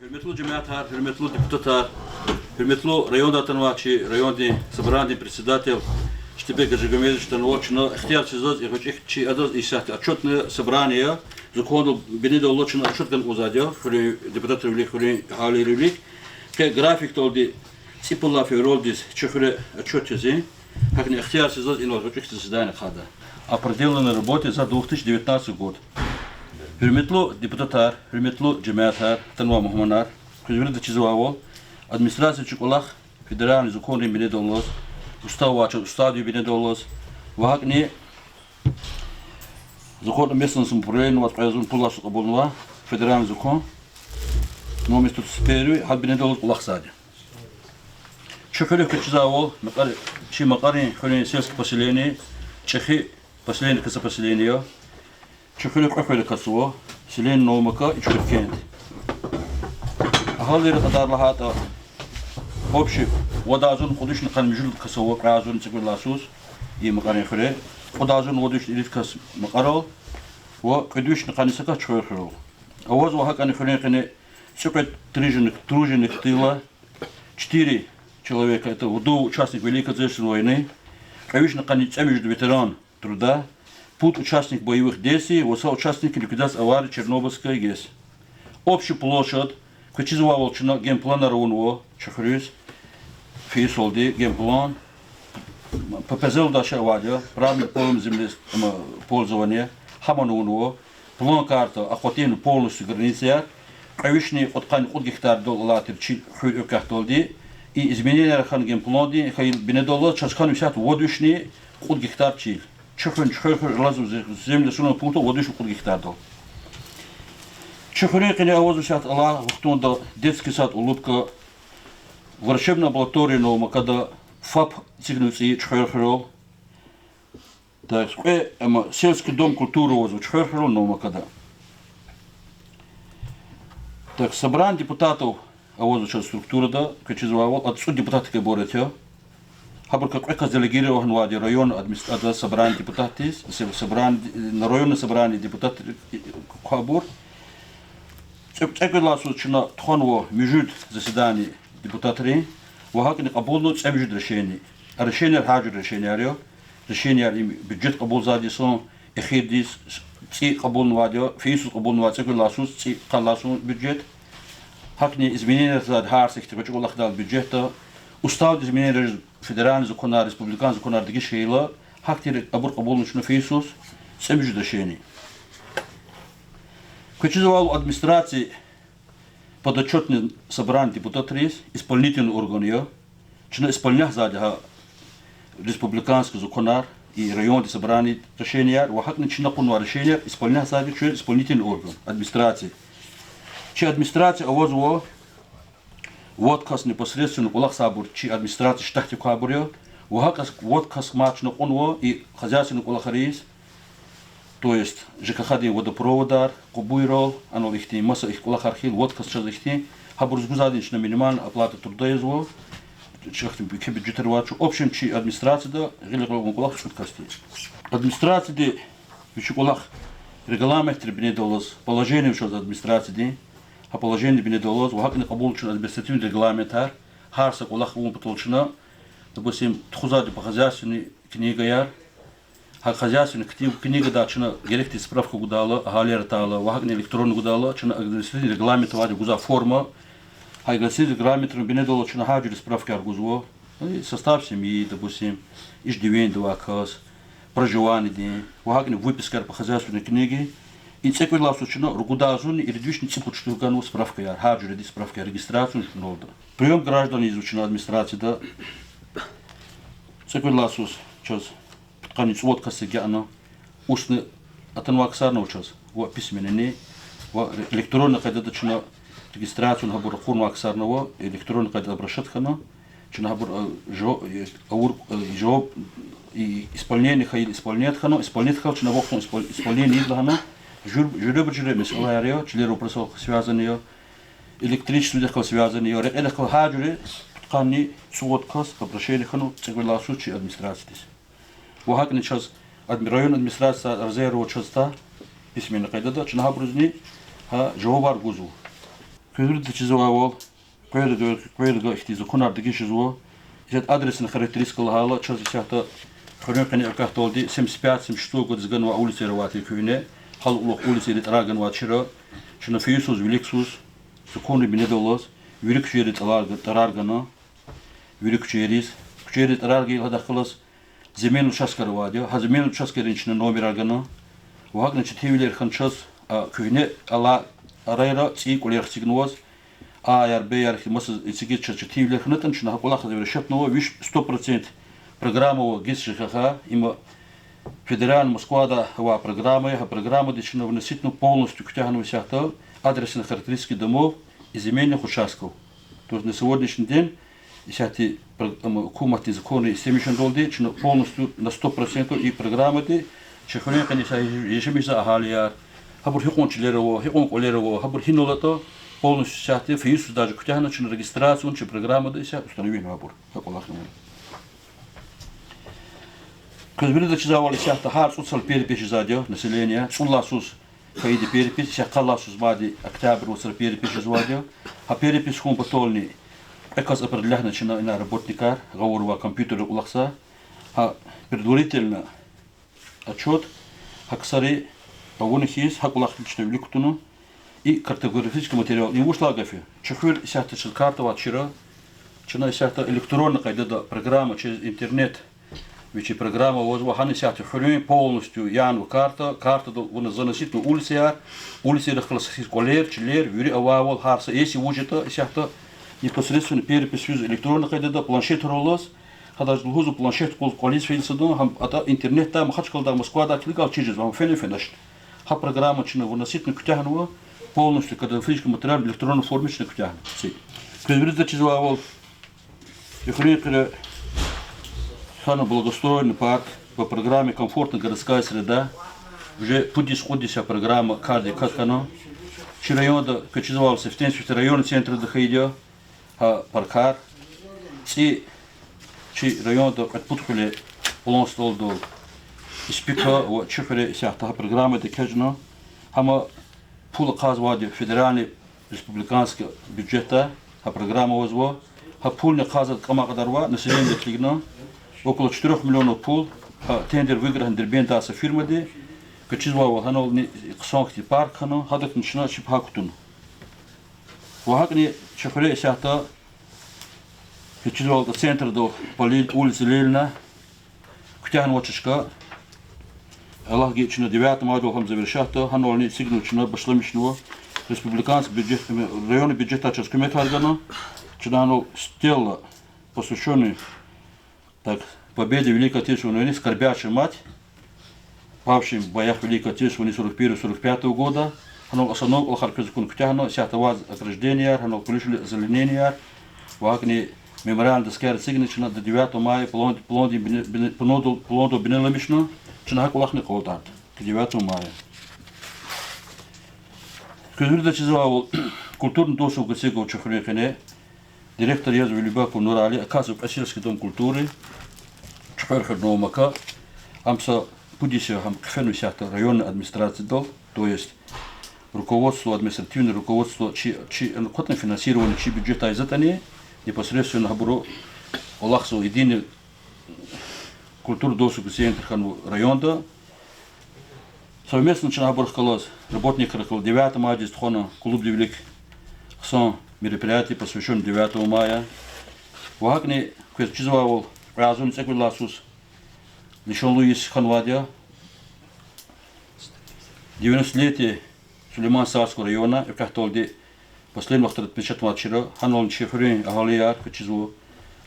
Hürmetli cemaatler, hürmetli депутатlar, hürmetli rayonda tanıvakçı, rayonda собрание председатель, Штебек Жигомедович Танвачно, ихтиярчизоз, я хочу чи адоз исахт отчетное собрание, закону бенедо лочно отчеткан узадя, хули депутат ревлик, хули хали ревлик, ке график толди ципула февролдис, чехули отчетизи, как не ихтиярчизоз инвал хочу заседание хада. О проделанной работе за 2019 год. Hürmetli депутатlar, hürmetli cemaatler, tanıma muhmanlar, hürmetli çizuavo, администрация чукулах, федеральный закон бine доллоз, устав вача, устадию бine доллоз, вахни закон местного самоуправления, вот производим пуласу кабулнова, федеральный закон, но место спереди, хад бine доллоз улах сади. Чухелев чиzuavo, чи макари хулин сельское поселение, чехи поселение каса поселение. Чухелев кахвели касуо, селение Новомака и Чухеркент. Ахалдери кадарлахата общий водазун ходишный канмижил касуо, празун цигурласус и макарин хуле, водазун водишный ирит кас макарол, во кадушный канисака Чухерхерол. А воз вахакани хуле супер труженых тыла, 4 человека, это вду участник Великой Отечественной войны, кадушный канисака ветеран труда, Пут участник боевых действий, участник ликвидации аварии Чернобыльской ГЭС. Общая площадь, качество волчина, генплан Равунво, Чахрюс, Фейсолди, генплан, ППЗ Удаша Авадия, правильный полом землепользования, Хаманунво, план карта, охвативно полностью границы, правичный откань от гектар до латер Чихрюс Кахтолди, и изменение рахан генпланди, хай бенедолла, чашхан висят водушный от гектар Чих. Чехрен лазу земля суна пункта водышу куд гектардал. Чехрен кене авозу сят ала вахтунда детский сад улыбка врачебная амбулатория Новомакада ФАП цигнуци чехрен. Так, сельский дом культуры возу чехрен Новомакада. Так, собрание депутатов авозу сейчас структура да, качезвал отсюда депутаты ке борются. Хабар как эказ делегирован в район администрации собрания депутатов, на районное собрание депутатов Хабур. Цепкой чина тхонво межут заседаний депутатов, вахакни кабулно цемежут решений. Решение хаджу решение бюджет кабул задисон, эхидис ци кабул вадио, фейсус кабул вадио, цепкой ласус ци каласун бюджет. Хакни изменения зад харсих, типа лахдал бюджета. Устав изменения федеральный закон, республиканский закон, такие шейла, хактир абур кабулничный фейсус, семь решений. Качество администрации подотчетный собрание депутатов исполнительный орган ее, чина исполнять сзади республиканский закон и районное собрание решения, вахакни чина кунва решения исполнять сзади исполнительный орган администрации. Че администрация авозво водкас непосредственно улах сабур, чи администрация штахти кабурё, вахакас водкас мачно онво и хозяйственный улахарис, то есть ЖКХ водопроводар, кубуйрол, оно лихти, масса их улахархил, водкас час лихти, хабур сгузадинч на минимальную оплату труда изво, чахтим бюджетировачу, общем чи администрация да, гилеглогом улах шуткасти. Администрация да, вичу улах регламент требне долаз, положение вчера администрации да, а положение бенедолоз, вахакни кабулчина административный регламентар, харсак улах умпутолчина, допустим, тхузади по хозяйственной книге яр, хозяйственная книга да, чина геректи справку гудала, галера тала, вахакни электронную гудала, чина административный регламент вади гуза форма, а административный регламент бенедоло чина хаджили справки аргузво, состав семьи, допустим, иждивень двакас, проживание день, вахакни выписка по хозяйственной книге. И цекой лавсу чина ругудазун и редвишни ципут штургану справка яр, хаджуреди справка регистрацию нолда. Прием граждан изучена администрации да. Цекой лавсу час тканец водка сегяна, устный атанваксарна час, во письменный, во электронно когда чина регистрацию хабур хурмаксарного, электронно когда обращатхана, чина хабур жоб и исполнение хаил исполнетхано, исполнетхал чина вокно исполнение идлахана. Жюребрджире мисаларио, члены просол связанные, электричество дехал связанные, элехал хаджуре, ткани суоткас, обращение хану, цегвеласу чи администрации. Вахакни час район администрация резерва часта, письменно кайдада, чнахабрузни, ха жовар гузу. Кведрда чизовал, кведга ихти законар дегишизво, исят адресна характеристика лахала, чаз исята хронякани акахтолди 75-76 год сганва улицы Равати кюне, хал улох улицы Ритраган вачира, шина фиюсус великсус, законы бинедолос, велик черит тараргана, велик черис, черит тарарги хадахлас, земельный участок Равадио, а земельный участок речный номер аргана, вагна четвилер ханчас кюне ала арайра ци кулер сигнуаз, яр бейар химас ицигит четвилер хнатан шина хакулах завершатного виш 100% программу ГИС-ЖКХ, има федеральная Москва программа дичина вносительно полностью к тягну всякого адресных характеристики домов и земельных участков. То есть на сегодняшний день, если куматы законы семьи долди, полностью на 100% и программы, чехоне, конечно, ежемесячно ахалияр, хабур хикон чилерово, хикон колерово, хабур хинулато, полностью всякие физически даже к тягну регистрацию, че программы, да и вся установили хабур, как он лахнул. Кызбирда чизавали сяхта хар суцал перепись задё население, сунласус кайди перепись, сяхаласус бади октябрь уцал перепись задё, а перепись хум потолни эказ определяхна чина на работникар, говорова компьютера улахса, а предварительно отчет хаксари погонихис хакулахличный влюктуну и картографический материал. Не ушла гафи. Чехвир сяхта карта вачира, чина сяхта электронная кайда программа через интернет. Ведь программа возможно сяхта хрюни полностью яну карта вона заносит на улице расклассификация колер, чилер, вюри ававал харса. Если вujeta сяхта непосредственно перепись электронная кайда планшет роллос, когда ждут планшет колис филсадо, хам ата интернет там хачкал да Москва да кликал через вам фенефенаш. Ха программа чина выносит на кутягну полностью картографический материал в электронной форме чина кутягну. Предварительно чизовал хрюни Хана благоустроенный парк по программе «Комфортная городская среда». Уже подисходящая программа «Карди Каткано». Чи район да качизовался в Тенсвите район центра Дахайдио, паркар. Чи район да отпутхали полонстол до испика, чухали сяхта программа Декаджно. Хама пула казвади федеральный республиканский бюджета, программа возво. Ха пульня казат камакадарва, население клигно. Около 4 миллионов пул, тендер выигран дербента с фирмой, качество ханол не ксонхти парк хано, хадак начина чипхактун. Вахакни чахре сята, качество до центра до улицы Ленина, кутян вачешка, Аллах гечина 9 мая хам завершата, ханол не сигнучно башламишного, республиканский бюджет, районный бюджет час кумекаргано, чинано стелла посвященный так, победе Великой Отечественной войны, скорбящая мать, павшим в боях Великой Отечественной 41-45 года, оно основное характеристику кутяно, сятого ограждения, оно колючили зеленения, вагни мемориальный скер сигнична до 9 мая плоди бинеламишно, чинахак улахни колтат к 9 мая. Кызбирда чизавал культурный досуг гасего чахрекене, директор Язу Любаков Нурали, оказывает Асильский дом культуры, Чхархарного Мака, амса Пудися Хамкфену сяхта районной администрации дол, то есть руководство, административное руководство, котное финансирование, чьи бюджета из этого непосредственно Хабуру Олахсу единый культурный досуг центр района, совместно Хабур Халас, работник 9 мая, клуб Девелик Хсон, мероприятие, посвященное 9 мая. Вагни, квестчизвал разум цеквиласус, Лишон Луис Ханвадия, 90-летие Сулейман Сарского района, и как толди последних 35 матчера, Ханол Чехрин, Агалияр, квестчизвал,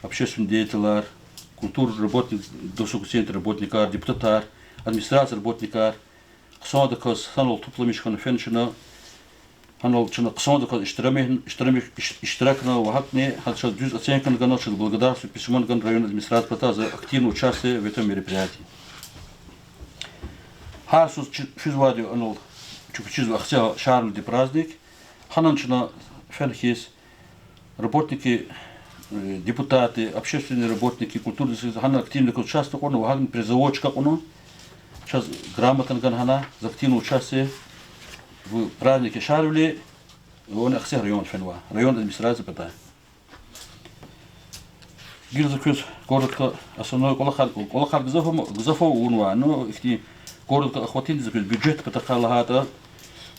общественный деятель, культурный работник, досуг центр работникар, депутатар, администрация работникар, Хсон декас, Ханол Тупламишхан Феншина, Ханол чина ксондка иштиракна вахатни хадшад дюз оценкан ганошад благодарствую письмон ган район администрации за активное участие в этом мероприятии. Харсус чизвадю анол чукчизу ахтя шарльди праздник. Хананчина фенхис работники, депутаты, общественные работники, культурные хана активно участвуют, он ваган призовочка он сейчас грамотно ган хана за активное участие в празднике Шарвли, он аксер район фенва, район администрации пата. Гильзакус коротко основной колохар гзафо унва, но их коротко охватил закус бюджет патахалахата,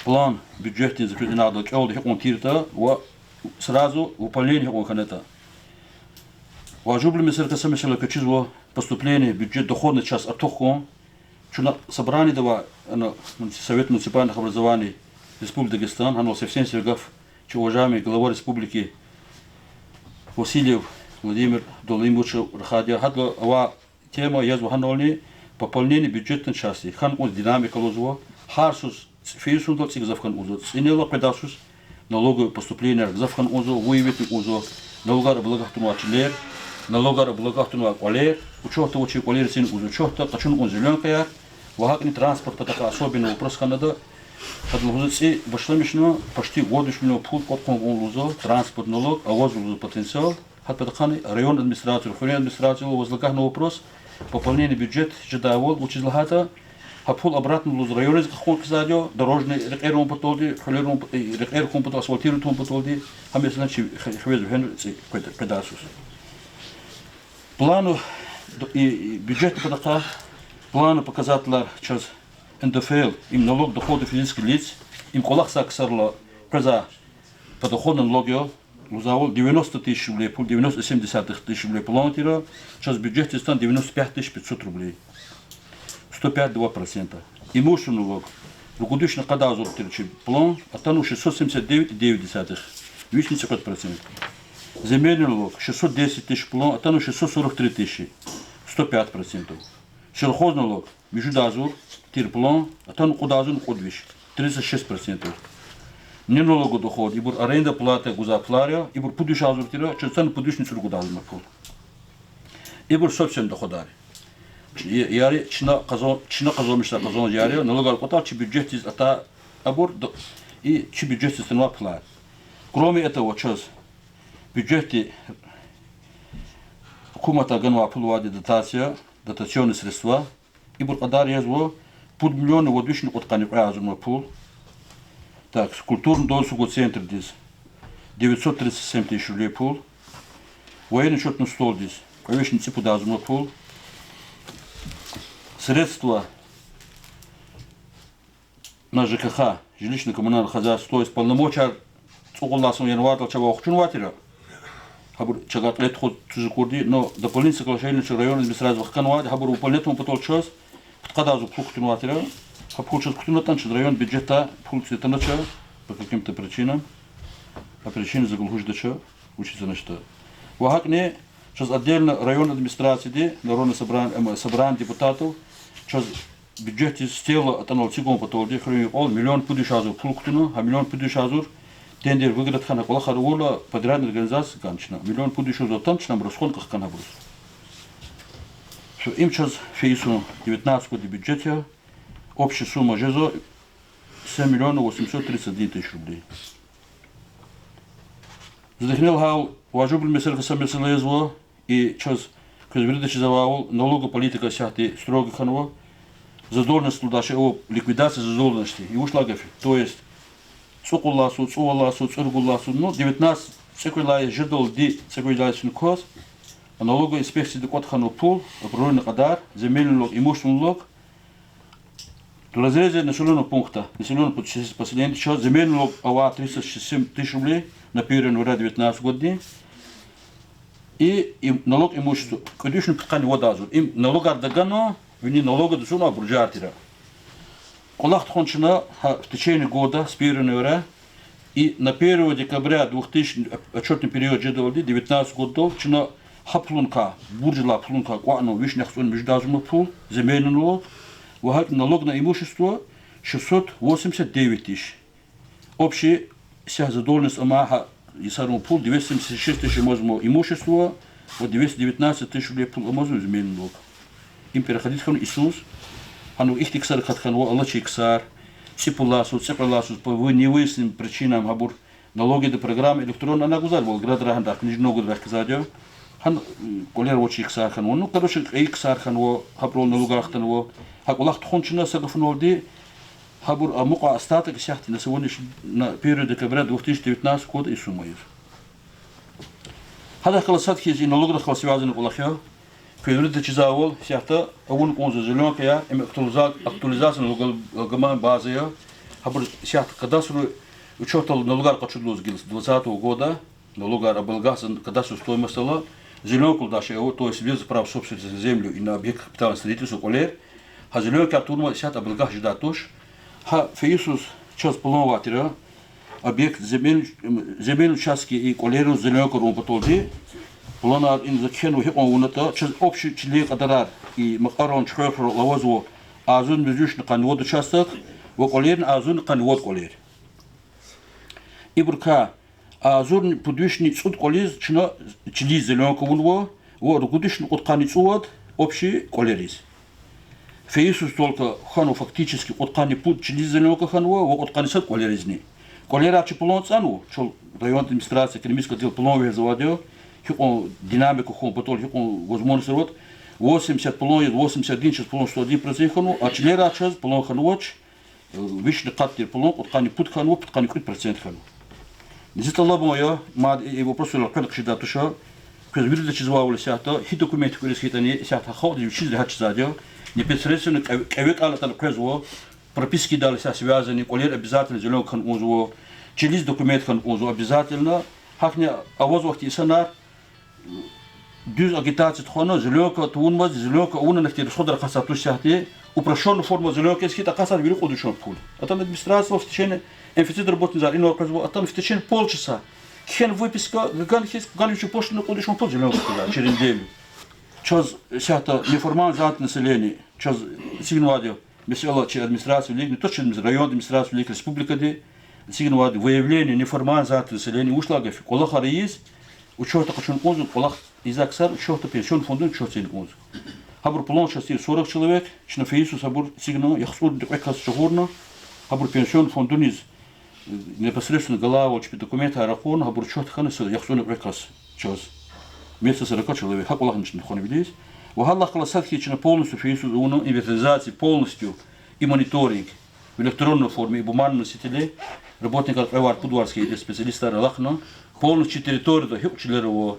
план бюджет закус надо чаудих он тирта, сразу выполнение он ханета. Важубли месерка самисела качизво поступление бюджет доходный час атохон, чуна собрание дава Совет муниципальных образований Республики Дагестан, оно совсем сергав, че уважаемый глава республики Васильев Владимир Долимович Рахадия, хадла ава тема язва ханолни пополнение бюджетной части, хан он динамика лозво, харсус фейсун дот сигзавхан узо, инела педасус налоговое поступление завхан узо, выявить узо, налогар благохтунуа члер, налогар благохтунуа квалер, учета учи квалер син узо, учета качун он зеленкая, вагакни транспорт потака особенный вопрос Канада. Подлозы башлемишно почти годишно пул коткон лузо транспорт налог, авоз лузо потенциал. Хат потаканы район администрацию, район администрацию возлагах на вопрос пополнение бюджет ждавол учизлахата. Хапул обратно луз район из кахон кзадио дорожный рекером потолди, холером рекером потол асфальтиром потолди. Хаме значи хвезу хен педасус. Плану и бюджет потака планы показателя час НДФЛ, им налог дохода физических лиц, им колах саксарло проза подоходный налог, лузавол 90 тысяч рублей, 90,7 тысяч рублей планетира, час бюджет стан 95 500 рублей, 105,2%. Имущественный налог, руководящий когда зуртирчи план, а тану 679,9, 85%. Земельный налог 610 тысяч план, а тану 643 тысячи, 105%. Сельхозный налог, междазур, тирплан, а там кудазун кудвиш, 36%. Не налогу доход, ибур аренда плата гузапларя, ибур пудиш азуртира, частан пудишницу гудазун пул. Ибур собствен доходари. Яри чина казомишта казон яри, налогар кота чи бюджет из ата абур и чи бюджет из тенва плат. Кроме этого, час бюджете кумата ганва пулвади дотация, дотационные средства, ибур кадар язво под миллионы водвишни от канипразума пул. Так, культурный досуг центр здесь 937 тысяч рублей пул. Военный счетный стол здесь, конечно, типа дазума пул. Средства на ЖКХ, жилищно-коммунальное хозяйство, то есть полномочия цугулласун январда чава охчун ватира. Хабур чагат лет ход чужикурди, но дополнительное соглашение с районом администрации вахканвади, хабур выполнительный потол час. Когда плохо ватира, хапхучат кутунатан, что район бюджета функции танача по каким-то причинам, а причины заглушдача учится на что. Вахакне сейчас отдельно район администрации, народное собрание депутатов, сейчас бюджет из тела от анал цигом потолди, миллион пудишазур пулктуну, а миллион пудишазур тендер выиграть хана колахарула подрядная организация канчна, миллион пудишазур танчнам расходках канабрус. Им сейчас фейсу 19 года бюджета, общая сумма жезо 7 миллионов 831 тысяч рублей. Задохнел хал, уважубли месерка самесела язво, и сейчас, когда выдачи завал, налога политика сяти строго ханова, задолженность тудаши о ликвидации задолженности, и ушла гафи. То есть, цукулласу, цургулласу, ну, 19 цекуйлай жидол ди цекуйлай синкос, налоговая инспекция докот хану пул, опоройный кадар, земельный налог, имущественный налог. В разрезе населенного пункта, населенного поселения, сейчас земельный налог ава 367 тысяч рублей на 1 января 2019 года. И налог имущества, конечно, подкани водазу. Им налог ардагано, вини налога до сума бурджартира. Колах тхончина в течение года с 1 января и на 1 декабря 2000 отчетный период 2019 годов, чина хаплунка, бурджила плунка, куану, вишнях сон междазумный пул, земельный налог, налог на имущество 689 тысяч. Общий вся задолженность АМАХа и сарму пул 276 тысяч имущества, 219 тысяч рублей пул амазу земельный налог. Им переходить хан Иисус, хану их тиксар хатханво, Аллах иксар, цепуласу, по невыясненным причинам хабур налоги до программы электронно она гузар был град раханда книжного года казадё. Хан колер очи иксар ханво, ну короче иксар ханво, хаброл налогах танво, хакулах тхончина сагафнолди Хабур мука остаток сяхти на сегодняшний период декабря 2019 года и суммаир. هذا خلاصات كيزين налогах خلاص колахя. Федерация чизавол сяхта авун конза зеленка я актуализация налоговой базы я. Хабур сяхта кадастру учетал налогар качудлуз гилс 2020 года налогар облагался кадастру стоимость стала зеленку дальше то есть без прав собственности на землю и на объект капитального строительства колер. А зеленка турма сяхта облагах ждатуш. Ха феисус час полноватера объект земель участки и колеру зеленку румпатолди. Плана ин закену хикоуната час общий член кадарар и макарон чхерфро лавазу азун бюджет канвод участок в колер азун канвод колер. Ибурка азун подвижный суд колер чина член зеленку вунво в рукудишный откани суд общий колерис. Феисус только хану фактически откани путь член зеленку ханво в откани сад колеризни. Колера чеплон цану чел район администрации экономического дела плановое заводил. Динамику хон потом возможность вот 80 полон 81 сейчас полон 101% а члера сейчас полон ханвоч вишни каттер полон откани пут ханво откани 5% ханво. Действительно лабо я мад и вопрос лакан кшида туша кез вирда чизвавли сята хи документ курис хитани сята ходи чизли хач задел непосредственно кевек алатал кезво прописки дали ся связаны колер обязательно зеленый хан узво через документ хан узво обязательно хакня авоз вахти санар düz agitacija txona zilyoka tuunmaz zilyoka una neftir shodar qasatu shahti uprashon forma zilyoka ski taqasar viri qodishon pul atan администрация в течение инфицид работы за ино казво atan в течение полчаса кен выписка ган хис галичу пошту qodishon pul zilyoka через неделю час шахта неформальный занят население час сигнал mesela администрация лиг не то через район администрация лиг республика де сигнал выявление неформальный занят население ушлага колахар есть учета качун конзу колах изаксар учета пенсион фонду учета конзу. Хабур план части 40 человек, чна феису хабур сигнал яхсуд декас чогорна, хабур пенсион фонду низ непосредственно голова учпи документа аракон хабур учета ханас яхсуд декас час. Вместо 40 человек хакулах ничего не ходит. Вахаллах классатки чна полностью феису уно инвентаризации полностью и мониторинг в электронной форме и бумажном носителе работников Эвар Пудварский специалисты Ралахна полностью территорию хипчилерово,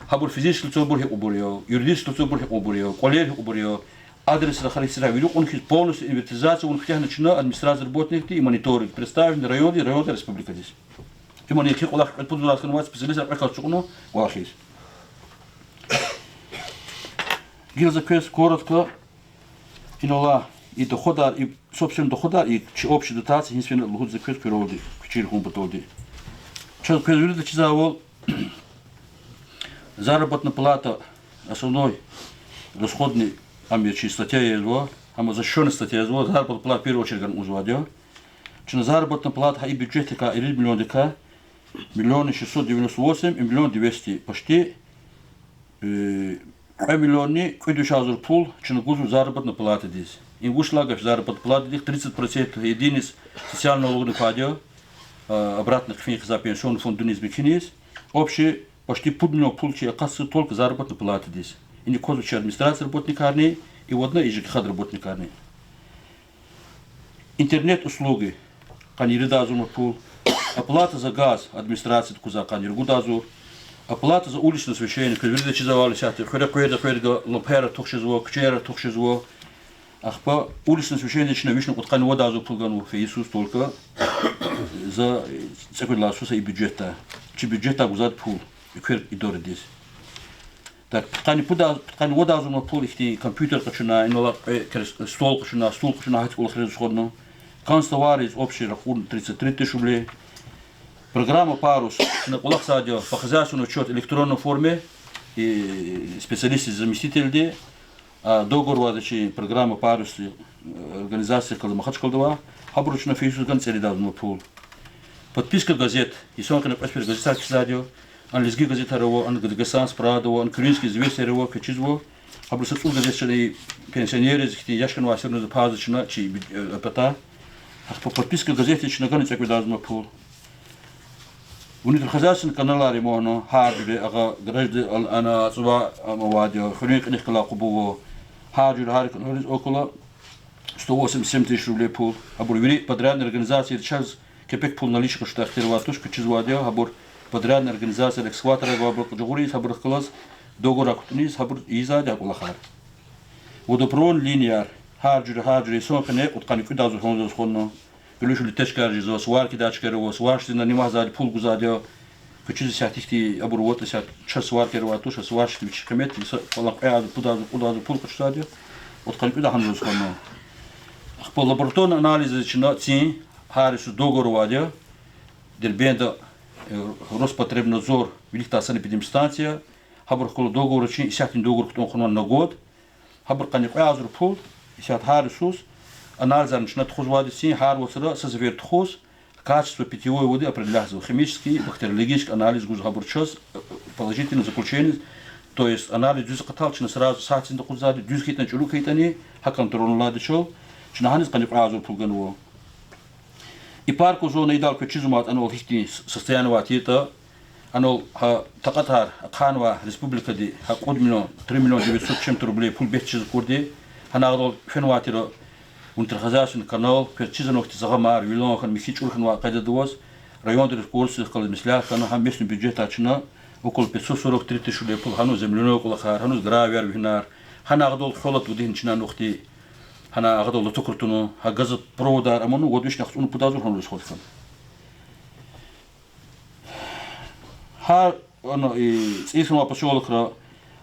хабур физический лицо бурхи убурьё, юридический лицо бурхи убурьё, коллеги убурьё, адрес рахарисира вилюк, он полностью инвентаризация, он хотя начина администрация работников и мониторинг, представлен район республика здесь. И мониторинг улах Пудварский специалисты Рахарчуно вахис. Гилзаквес коротко, инола и дохода, и собственно дохода, и общей дотации, единственное лухут заквес природы, кчирхун потоди. Сейчас производитель чизавол заработная плата основной расходный амбичи статья его, а защищенная статья его заработная плата в первую очередь узвадил. Чина заработная плата и бюджетика 1 миллион дека 1 698 и 1 200 почти 1 миллион квидушазур пул чина гузу заработная плата здесь. Им вышлагов заработная плата 30% единиц социального налога падил. Обратно к финиш за пенсионный фонд Дунис Бикинис, общий почти пудно получи оказывается только заработная плата здесь. И не козучи администрация работникарни и водно и ЖКХ работникарни. Интернет-услуги, каниридазу пул, оплата за газ администрации куза каниргудазу, оплата за уличное освещение, когда чизавали сяты, херекуеда лопера тухшизво, кчера тухшизво, ахпа уличное освещение начинает вишну подкани водазу пулгану феисус только за секундла суса и бюджета. Чи бюджета гузат пул и квер и доры здесь. Так, подкани водазу на пул ихти компьютер качуна, инола стол качуна, хать кулах резусходно. Канцтовар из общий рахун 33 тысяч рублей. Программа Парус на кулах садио по хозяйственному учету электронной форме и специалисты заместители. Договор вадачи программа Парус организация Калмахачкалдова, хабручно фейсу ганцеридавно пул. Подписка газет, и сонка на паспорт газета кисадио, английский газета рево, ангадгасан спрадово, английский известие рево, качизво, хабрусацул газетчаны пенсионеры, зихти яшкан васерну запазачна, чи апата, подписка газете чинаган цеквидавно пул. Унитер хозяйственный канал ремоно, хардли, ага гражды ана цува мавадио, хрюник нихкала кубово, харджур харик норис около 187 тысяч рублей пул. Хабур вери подрядная организация сейчас кепек пул наличка что ахтирватуш кучизвадя хабур подрядная организация экскватора габур джугурис хабур класс договор акутнис хабур изадя улахар. Водопровод линиар харджи сокне уткани кудазу хонзос хонно. Гулюш литешкар жизо сварки дачкеро сваршти на нимазад пул гузадя кучиз сятихти абур вот сят час сваркерватуш сваршти вичкамет фалак ад пудазу пул кучадя уткани куда хонзос хонно. По лабораторной анализе чинаци харису договор вадя дербенда Роспотребнадзор великая санэпидемстанция хабар холо договор чин сятин договор кто хонон на год хабар каник азур пул сят харисус анализ начинает тхуз вадя син хар вот созверт тхуз качество питьевой воды определяется химический бактериологический анализ гуз хабар час положительное заключение. То есть анализ дюз каталчина сразу сатин тхуз вадя дюз хитан чулу хитани хакам трон ладичо Чинаханис каник азур пулганво. И парку зона идал кучизумат анол хихти состояние ватита анол такатар ханва республика ди хакуд миллион 3 миллиона 900 чем-то рублей пул бетчиз курди ханагдол фенватиро унтерхазашин канал перчизанохти загамар вилохан михичурхан вакададвос район ресурсы калмисля хана хамбешный бюджет ачна около 543 тысяч рублей пул хану земляной около хар хану гравер винар ханагдол холот удин чина нохти Хана агадол токуртуну газет провода амону годвиш нахтуну пудазур ханус ходхан. Хар оно и исма пошолкра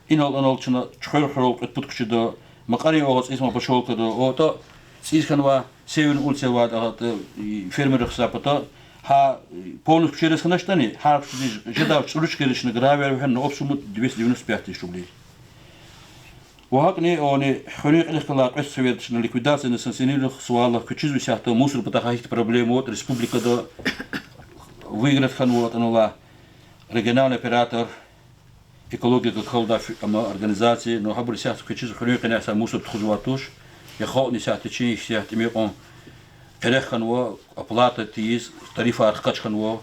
инол анол чна чхойхрол отпуткчида макари огас исма пошолкада ото сисханва севен улцевад агат фермер хсапата ха полностью через хнаштани хар жедав чуручкеришны гравер хен обсумут 295 тысяч рублей. وهكني أوني خليق الخلاق السويد شن ليكويداسيون نسنسينيل سوالا كتشيز وشاهد موسر بتاعه проблемот республика да выиграть ханвот анула региональный оператор экология как холда организации но хабр шахт кучиз хлюк наса мусор тхузватуш я хот шахт чи шахт ми он переханво оплата тиз тарифа аркачханво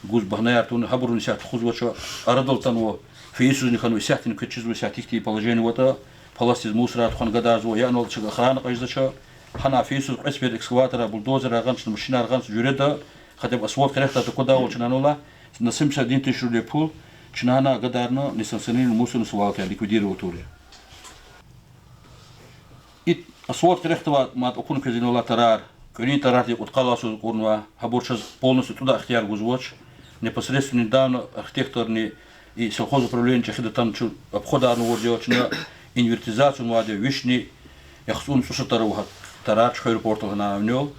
гуз бахнаятун хабр шахт тхузвача арадолтанво фейсуз ниханво шахт кучиз шахт ихти положение вот Паластиз мусора хан гадазу я нол чига храна qayzdача хана фейсуз эспер экскаватора бульдозера ганч машина ганч жюреда хотя бы асфальт крехта куда очень нола на 71 тысяч рублей пул чинана гадарно несанкционированный мусорный свалки ликвидировал туре. И асфальт крехта мат окун казинола тарар көнин тарар от каласу курнва хабурчаз полностью туда ахтияр гузвоч непосредственно недавно архитекторный и сельхозуправление чехида там обхода анувордиочна инвертизацию младе вишни яхсун сушатару тарач аэропорту на авнёл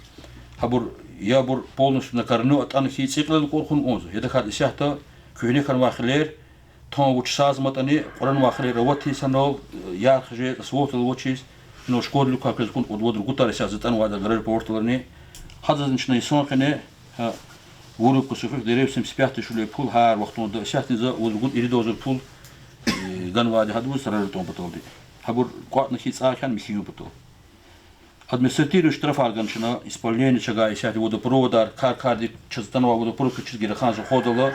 хабур я бур полностью на корню от анхи циклен корхун онзу я дахат исяхта күйне хан вахлер тон уч сазматани коран вахлер вати санол я хже свотл вочис но шкодлу как кун одводр гутар ся затан вада аэропортларни хазанчный сонхне вуру кусуфик дерев 75 тысяч рублей пул хар вахтун сяхтин за одгун иридозер пул Ганвади хадвус раритон потолди. Хабур кватна хит сахан михию потол. Административный штраф арганчина исполнение чага и сяти водопровода карди частанова водопровод чиз гирахан заходила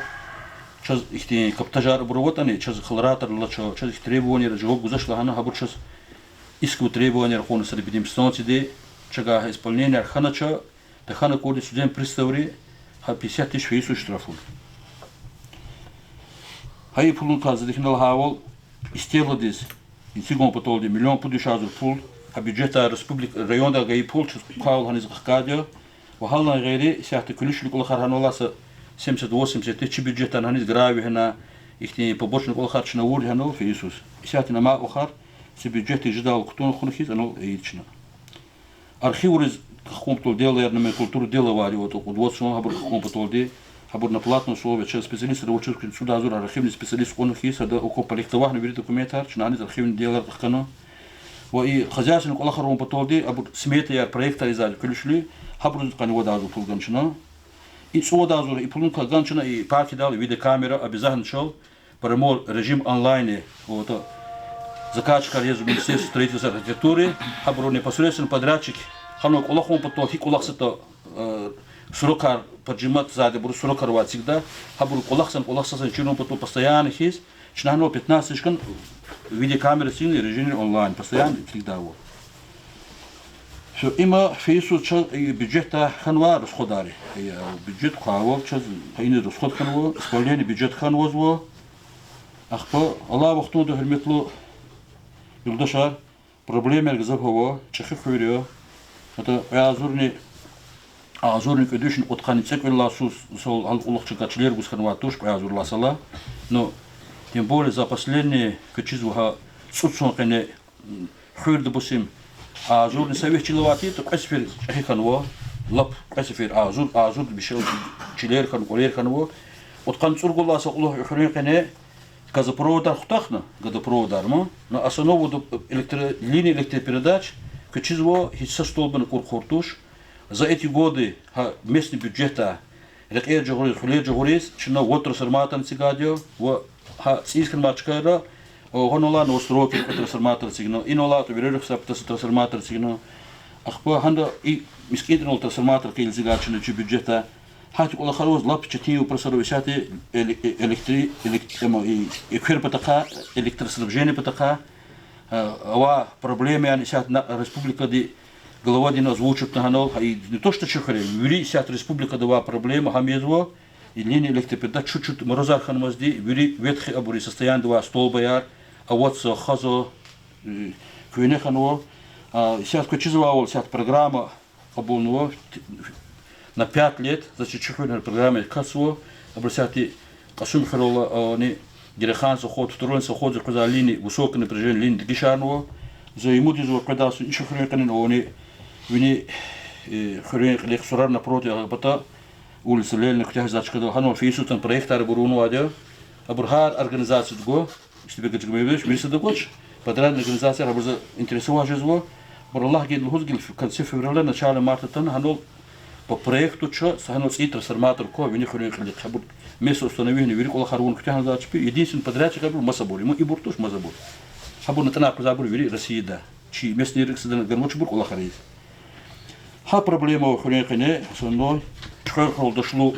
чиз ихти каптажар проводани чиз хлоратор лачо чиз требования ржог гузашла хана хабур чиз иску требования рахона санэпидемстанции чага исполнение ханача да хана коди суден представри ха 50 тысяч фейсу штрафу. Хай пулун каздихнал хавол истелодис инсигон потолди миллион пудишазур пул а бюджета республика районда гай пул чукал ханиз гакадио вахална гайри сяхты кулиш ликул хархануласа 70-80 тысяч бюджета ханиз грави хана ихти побочный кол харчна ур ханул фисус сяхты нама охар си бюджет ждал ктон хунхиз анул эйчна архивуриз хом тол делаер на культуру делавали вот удвоцон хабр хом потолди хабур на платно условие через специалист рабочих сюда азур архивный специалист он их есть да около полихтовах наберет документар чинанит архивный делар тахкано во и хозяйственник олахаром потолди абур смета яр проекта изали ключли хабур кани вода азур пулганчина и свода азур и пулунка ганчина и парки дали видеокамера обязательно шел промор режим онлайн вот закачка резу министерства строительства и архитектуры хабур непосредственно подрядчик ханок олахом потол хик олахсата Сурокар поджимат сзади, буду сурокар ват всегда. Хабур колахсан чином потом постоянно хиз. Чинано 15 шкан видеокамеры сильный режим онлайн постоянно всегда вот. Все, има фейсу бюджета ханва расходари. Бюджет хавов, хайни расход ханво, исполнение бюджет ханвозво. Ахпа, Аллах вахту да херметлу юлдашар, проблемер газабхово, чахи хвирио. Это азурник эдушин отканицек велласус сол улахчикачлер гусханватуш, азур ласала. Но тем более за последние качества цуцонкане хвир допустим, азурный совет чиловати, то касфир хиханво, лап касфир азур бишел чилер хан колер ханво. Откан цургуласа улах хренкане газопроводар хутахна, газопроводар мо, на основу линии электропередач качество хитса столбан курхортуш. За эти годы местный бюджета рекер жогорис, хулер жогорис, чина вот трансформатор сигадио, сискен мачкара, гонола на острове трансформатор сигно, инола то верерх сапта трансформатор сигно, ахпа ханда и мискинтнол трансформатор кил сигачина чи бюджета, хати кола харос лап чатиу просоровисати электрипатака, электроснабжение патака, ава проблемы они сят республика ди Головадин озвучит на канал, и не то что чехаре, вери сят республика дава проблема, хамедво, и линия электропередач чуть-чуть морозархан мазди, вери ветхи абури состояние два столба яр, а вот со хазо квинеханво, сят кочизовал сят программа оболного на 5 лет, значит чехаре программе касво, обращати касум харола они Герехан соход, второй соход за линии высокое напряжение линии дгишарного, за ему дизу когда су еще хренканин они вини хренк лексурар напротив бата улица Ленина хотя зачкада хано фейсу там проект арбуруну адя абурхар организацию го если бегать гмевеш миса догоч подрядная организация работа интересовала жизнь Аллах гид лхузгил в конце февраля начале марта тан хано по проекту чё хано и трансформатор ко вини хренк лек хабур место установления вери кола харун хотя зачпи единственный подрядчик был масабур ему и буртуш масабур хабур натана кузабур вери Россия да чи местный рексдан гармочбур кола харис ха проблема у хренкане сонной чхол дошло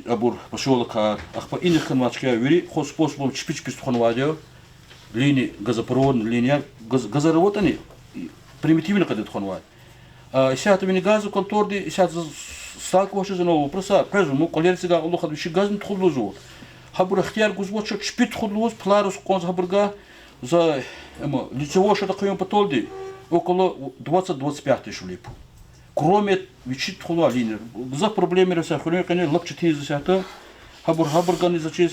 абур поселка ахпа иных канвачка вери хос способом чпич-чпич хонвадио линии газопроводной линия газоровод они примитивно когда хонвад сейчас вини газу конторди сейчас стак вообще за нового просто презуму колерсига улуха души газ не тхулузу хабур ихтияр гузво чпич тхулуз пларус конз хабурга за лицевое что такое потолди около 20-25 тысяч лип. Кроме вичит хула линии, за проблемы расахули, конечно, лапчатые засята, хабурганы зачем,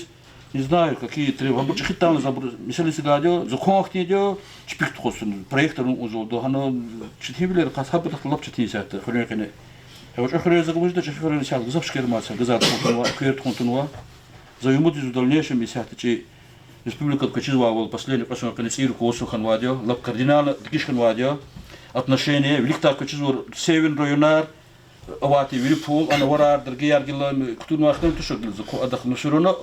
не знаю, какие требования, хабур чхитан забур, мисали сигадио, захонх не идио, чпик тхосун, проектор узо, до хано чхибилер, кас хабур лапчатые засята, хули, конечно. Я уже хули заглушить, что хули засята, запшкерматься, газар тхонтунва, кверт тхонтунва, за ему в дальнейшем засята, че республика Качизва последний посол конец руководство ханвадио, лап кардинально дгиш ханвадио, отношения великта Качизва север районар, авати вилипул, анаварар другие аргила, кто на ахтем тушок гил, адахну широно,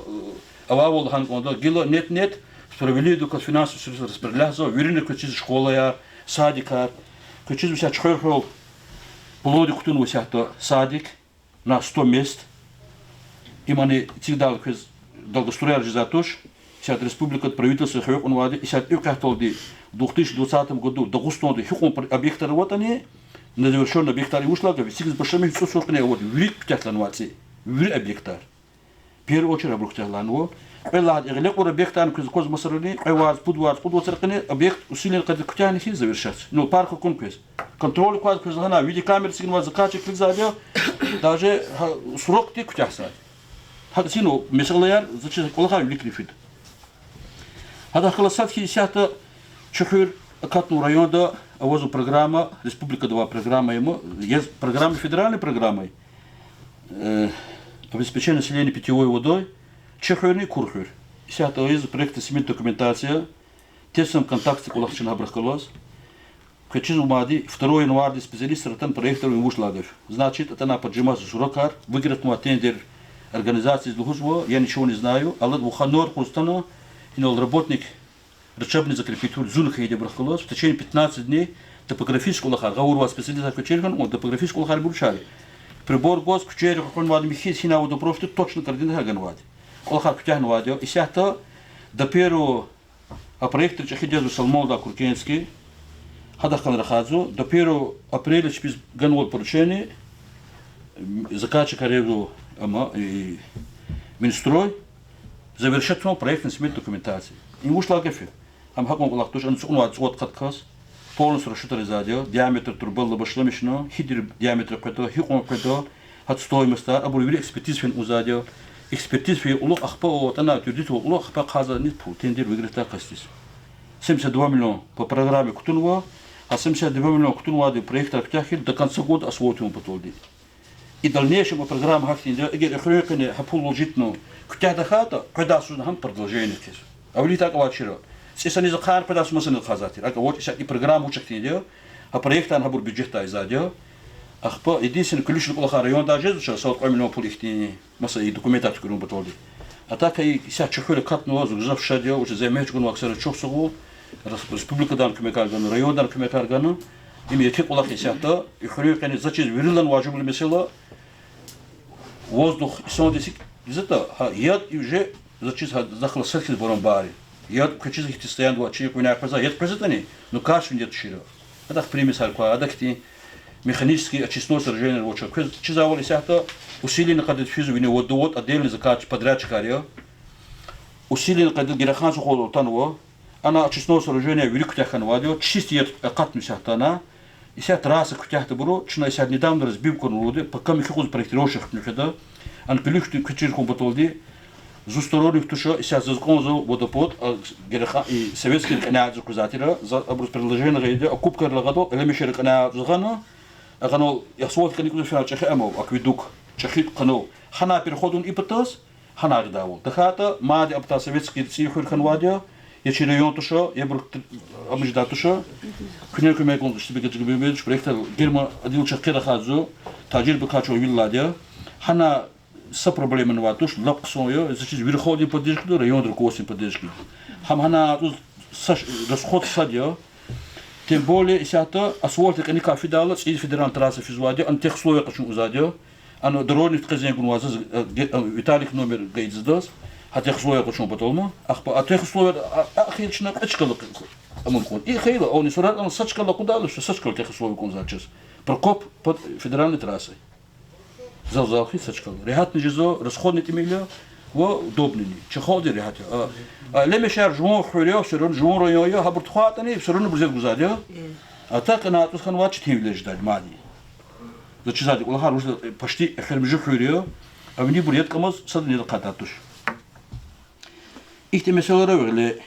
ававол хангондо гило нет, справедливо как финансовый распределяется, верно Качиз школа я, садика, Качизва сейчас чхол, полоди кто на сято садик на 100 мест, имани цигдал кез долгострояр жизатуш. Сейчас республика правительство хёк он вади, сейчас юкахтолди в 2020 году до густоndi хёком объекты работали, незавершенные объекты ушлага, сигз большими все сокне вот врик птяхланваци, врик объектар. Первую очередь объектарланво, эллад иглек ур объектан коз масарани, айваз пудвацркне объект усилен кад ктяни хи завершать. Ну парк конквест. Контроль квад козана, виде камеры сигнал закачек клик задел, даже срок ти ктяса. Хадсину месалаяр зачем колха ликрифит. هذا خلاصات هي ساعة شهور كاتنو رайон دا авозу программа республика два программа ему есть программа федеральной программой обеспечение населения питьевой водой чехорный курхур саата из проекта семейная документация тесном контакте кулахчин абрахкалос Качизу мади 2 января специалист ратан проектор вушлагов значит это на поджимас журакар выиграть му тендер организации из Лухузво я ничего не знаю але вуханор кустано Инол работник рычабный закрепитуль зунха иди брахкалос в течение 15 дней топографическую лахар гаурва специалист кучерхан он топографическую лахар бурчали прибор гос кучер хон вад михис хина водо профты точно координат ганвад лахар кутян вадио и сята до первого проекта чахидезу салмолда куркенский Хадахкан Рахадзу, до 1 апреля без ганвол поручение, заказчик ареву и Минстрой завершат проектный смет документации. И ушла гефе. Хаком Аллах тоже он каткас, полностью расширили задел, диаметр трубы лабашломишно, хидр диаметр квадро, хиком квадро, от стоимости, обурвили экспертиз фен узадел, экспертиз фен улог ахпа, она тюрдит улог ахпа хаза нет пул, тендер выиграть кастис. 72 миллиона по программе Кутунва, а 72 миллиона Кутунва де проект Рактяхил до конца года освоим потолди. И дальнейшем по программе Хахтинда, эгер эхрёкане хапул ложитно, кутяда хата, когда сунахам продолжение тез. А вы так авачиро. Сесани захар когда смысл хазатир. Ага вот и программу учактинде, а проект ан хабур бюджета изадел. Ахпа единственный ключ на район даже что 40 миллионов пул ихтини, масса и документацию курун потолди. А так и ся чехоле катно зузав шадел, уже займеч гун ваксер чохсугу. Республика дан кумекарган, район дан кумекарган, ими етек улах исята, и хрюкани зачиз вирилан важибли месела, воздух и сондисик, из-за яд и уже зачиз захла сельхиз борон бари, яд качиз их тистоян два чиек виняк паза, яд презентани, но кашвин нет широ. Это примес алква, это кти механический очистной сражение рабочего. Чизавал исята, усилий на кадет физу вине водовод, отдельный заказ подрядчик ария, усилий на кадет герахан сухол танво. Она очистное сооружение велик тяхан вадио, чистит катну сяхтана, и ся трасса кутяхта буру, чина ся недавно разбивку народы, пока мы хикуз проектировщик нюхеда, ан пилюхты кучирку батолди, зусторонних туша, и ся закон за водопод, гераха и советский канал закузатира, за образ предложение рейде, а кубка лагадо, элемешер канал загано, а канал ясвот каникузу финал чехэмов, акведук, чехит канал, хана переходун и патас, хана гдавол. Дахата, мади апта советский цифр ханвадио, я через район туша, я был обжда туша. Князь Кумекон, что бегает к проект Герма один чакера хазу, таджир бекачо вилладия. Хана с проблемами на туш, лапксою, зачем верховный поддержку, район другой поддержки. Хана тут расход садия. Тем более, если это асфальт, как никак федерал, и федеральный трасса физвадия, он тех слоев хочу узадия. Оно дорожный тказень гунваза, Виталик номер гейдздас. А тех условиях почему потом? А тех условиях, ахилчина качкала амункон. И хейла, он не сурат, он сачкала куда, что сачкала тех условиях он зачес. Прокоп под федеральной трассой. Залхи сачкала. Рехат не жизо, расходный темиля, во удобный. Чеходи рехат. А лемешар жмон хурё, все равно жмон район, хабурт хватани, все равно брзет гузадя. А так она тут хан вачит химле ждать мади. Зачесать, улахар уже почти хермжи хурё, а мне бурет камаз сад не докататуш. Их темеселары вели.